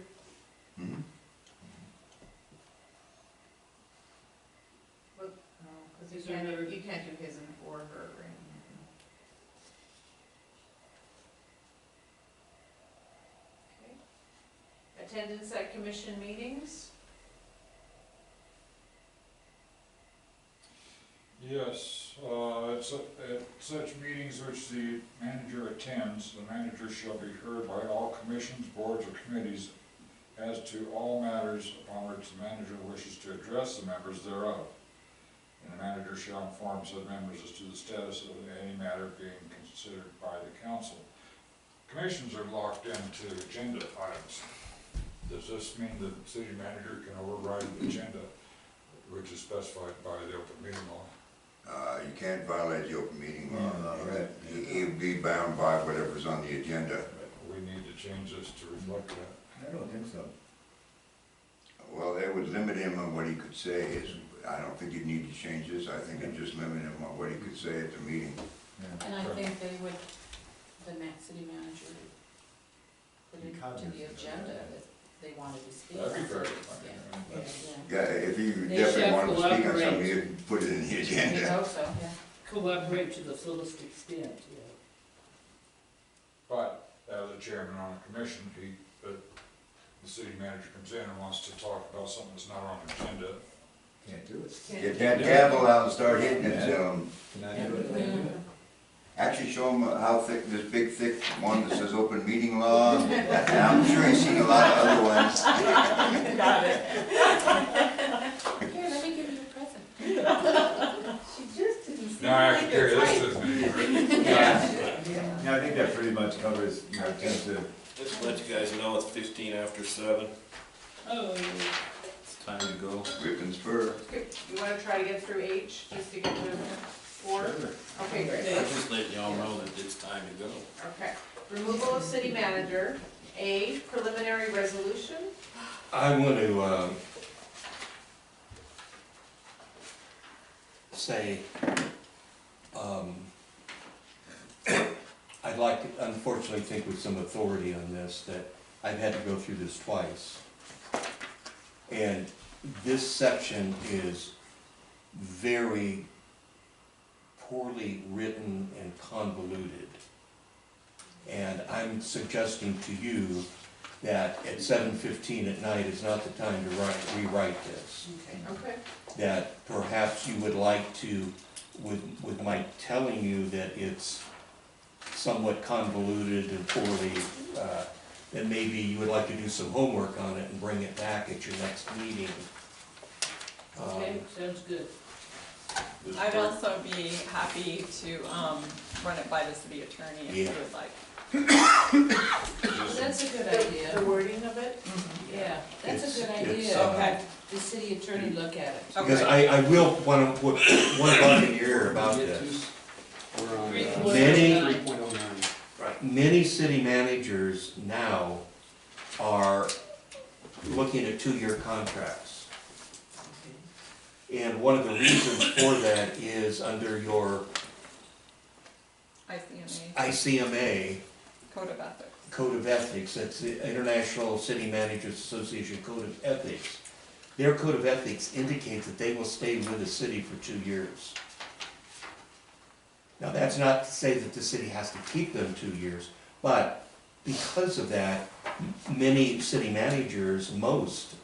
Mhm. Because Is there another- you can't do his and or her, right? Okay. Attendance at commission meetings? Yes, at such meetings which the manager attends, the manager shall be heard by all commissions, boards, or committees as to all matters upon which the manager wishes to address the members thereof. And the manager shall inform said members as to the status of any matter being considered by the council. Commissions are locked into agenda items. Does this mean that the city manager can override the agenda, which is specified by the open meeting law? You can't violate the open meeting law. Right. You'd be bound by whatever's on the agenda. We need to change this to reflect that. I don't think so. Well, they would limit him on what he could say. I don't think you'd need to change this. I think it'd just limit him on what he could say at the meeting. Yeah. And I think they would, the city manager would Be cognizant of that. they wanted to speak. That'd be fair. Yeah, if you They definitely shall wanted to speak on cooperate. something, you'd put it in the agenda. hope so, yeah. cooperate to the fullest extent, yeah. But as a chairman on a commission, the city manager comes in and wants to talk about something that's not on the agenda. Can't do it. Get that gavel out and start hitting it to him. Can I do it? Actually show him how thick, this big thick one that says open meeting law. And I'm sure he's seen a lot of other ones. Got it. Here, let me give you a present. She just didn't Now I have to carry this to the meeting, right? Yeah, I think that pretty much covers, you know, tends to, Just to let you guys know, it's 15 after 7. Oh, It's time to go. Rip and spur. You wanna try to get through H, just to get to 4? Okay, great. Just letting y'all know that it's time to go. Okay. Removal of city manager. A, preliminary resolution. I'm going to say, I'd like to unfortunately think with some authority on this, that I've had to go through this twice. And this section is very poorly written and convoluted. And I'm suggesting to you that at 7:15 at night is not the time to rewrite this. Okay. That perhaps you would like to, with my telling you that it's somewhat convoluted and poorly, then maybe you would like to do some homework on it and bring it back at your next meeting. Okay, sounds good. I'd also be happy to, run it by the city attorney if you Yeah. would like. That's a good idea. The wording of it? Yeah, that's a good It's- idea. Okay. The city attorney look at it. Because Okay. I will want to put one bug in your ear about this. We're on Many- 3.09. Many city managers now are looking at 2-year contracts. And one of the reasons for that is under your ICMA, ICMA Code of Ethics. Code of Ethics, that's the International City Managers Association Code of Ethics. Their Code of Ethics indicates that they will stay with the city for 2 years. Now, that's not to say that the city has to keep them 2 years, but because of that, many city managers, most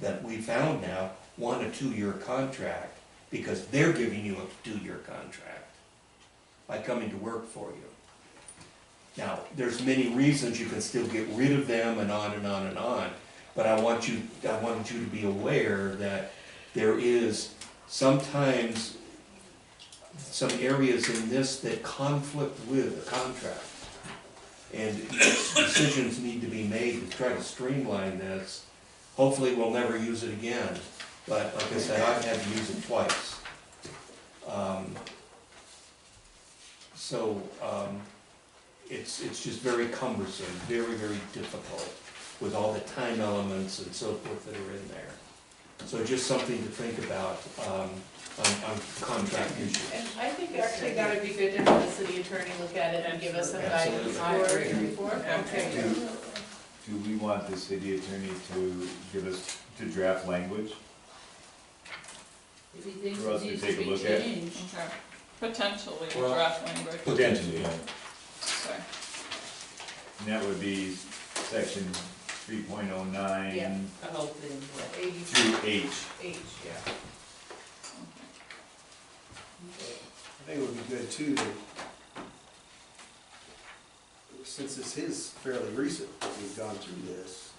that we found now, want a 2-year contract because they're giving you a 2-year contract by coming to work for you. Now, there's many reasons you can still get rid of them and on and on and on, but I wanted you to be aware that there is sometimes some areas in this that conflict with the contract. And decisions need to be made to try to streamline this. Hopefully, we'll never use it again, but like I said, I've had to use it twice. It's just very cumbersome, very, very difficult with all the time elements and so forth that are in there. So just something to think about on contract issues. And I think actually that would be good to have the city attorney look at it and give us some guidance Absolutely. for before. Okay. Do we want the city attorney to give us, to draft language? If he thinks For us it to needs to take a be look at. changed. Okay. Potentially Well- draft language. Potentially, yeah. Okay. And that would be section 3.09 Yeah. The whole thing, yeah. 80 through H. H, yeah. I think it would be good too, to, since this is fairly recent that we've gone through this,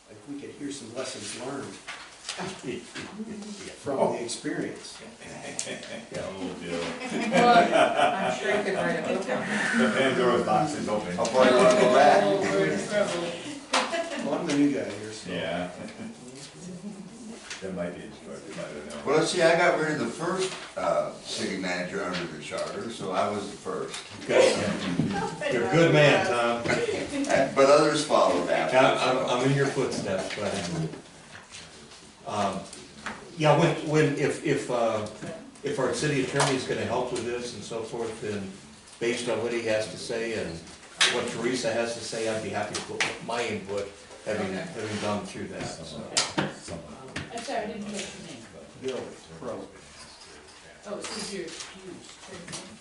like we could hear some lessons learned from the experience. Oh, Bill. Well, I'm sure you could write a book on it. The Pandora's box is open. I'll probably wanna go back. Oh, we're in trouble. Well, I'm the new guy here, so. Yeah. That might be instructive, I don't know. Well, let's see, I got rid of the first, city manager under the charter, so I was the first. You're a good man, Tom. But others followed after. I'm in your footsteps, but, yeah, if our city attorney is gonna help with this and so forth, then based on what he has to say and what Teresa has to say, I'd be happy to put my input, having gone through that, so. I'm sorry, I didn't catch your name. Bill Crow, Oh, it's your excuse.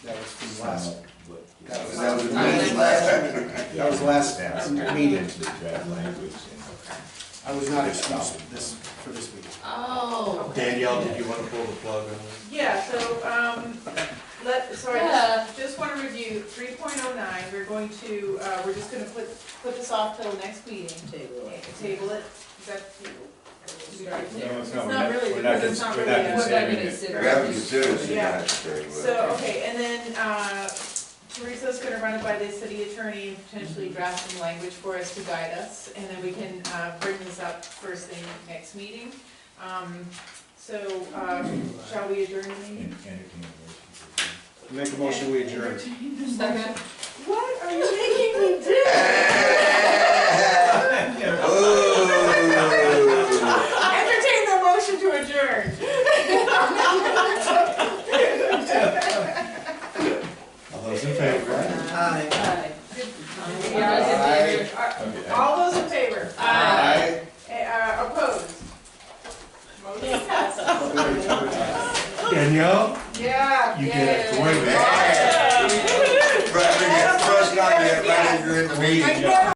that was from last, That was the minutes last time. that was last meeting. The draft language. I was not excused for this meeting. Oh. Danielle, did you wanna pull the plug on this? Yeah, so, Yeah. just wanna review 3.09, we're going to, we're just gonna put this off till next meeting. Table it. Table it, is that, Start there. No, It's we're not really, we're not because it's not we're really not a- We're not considering gonna it. consider We haven't it. considered, so you Yeah. have to stay with it. So, okay, and then, Teresa's gonna run it by the city attorney and potentially draft some language for us to guide us, and then we can, bring this up first thing next meeting. Shall we adjourn the meeting? Entertain a motion. Make a motion, we adjourn. Second. What are you making me do? Entertain the motion to adjourn. All those in favor? Aye. Okay. All those in favor? Aye. Opposed? Motion passes. Danielle, Yeah, you yay. get That's the way. Right, we get thrust on you right as you're in the meeting.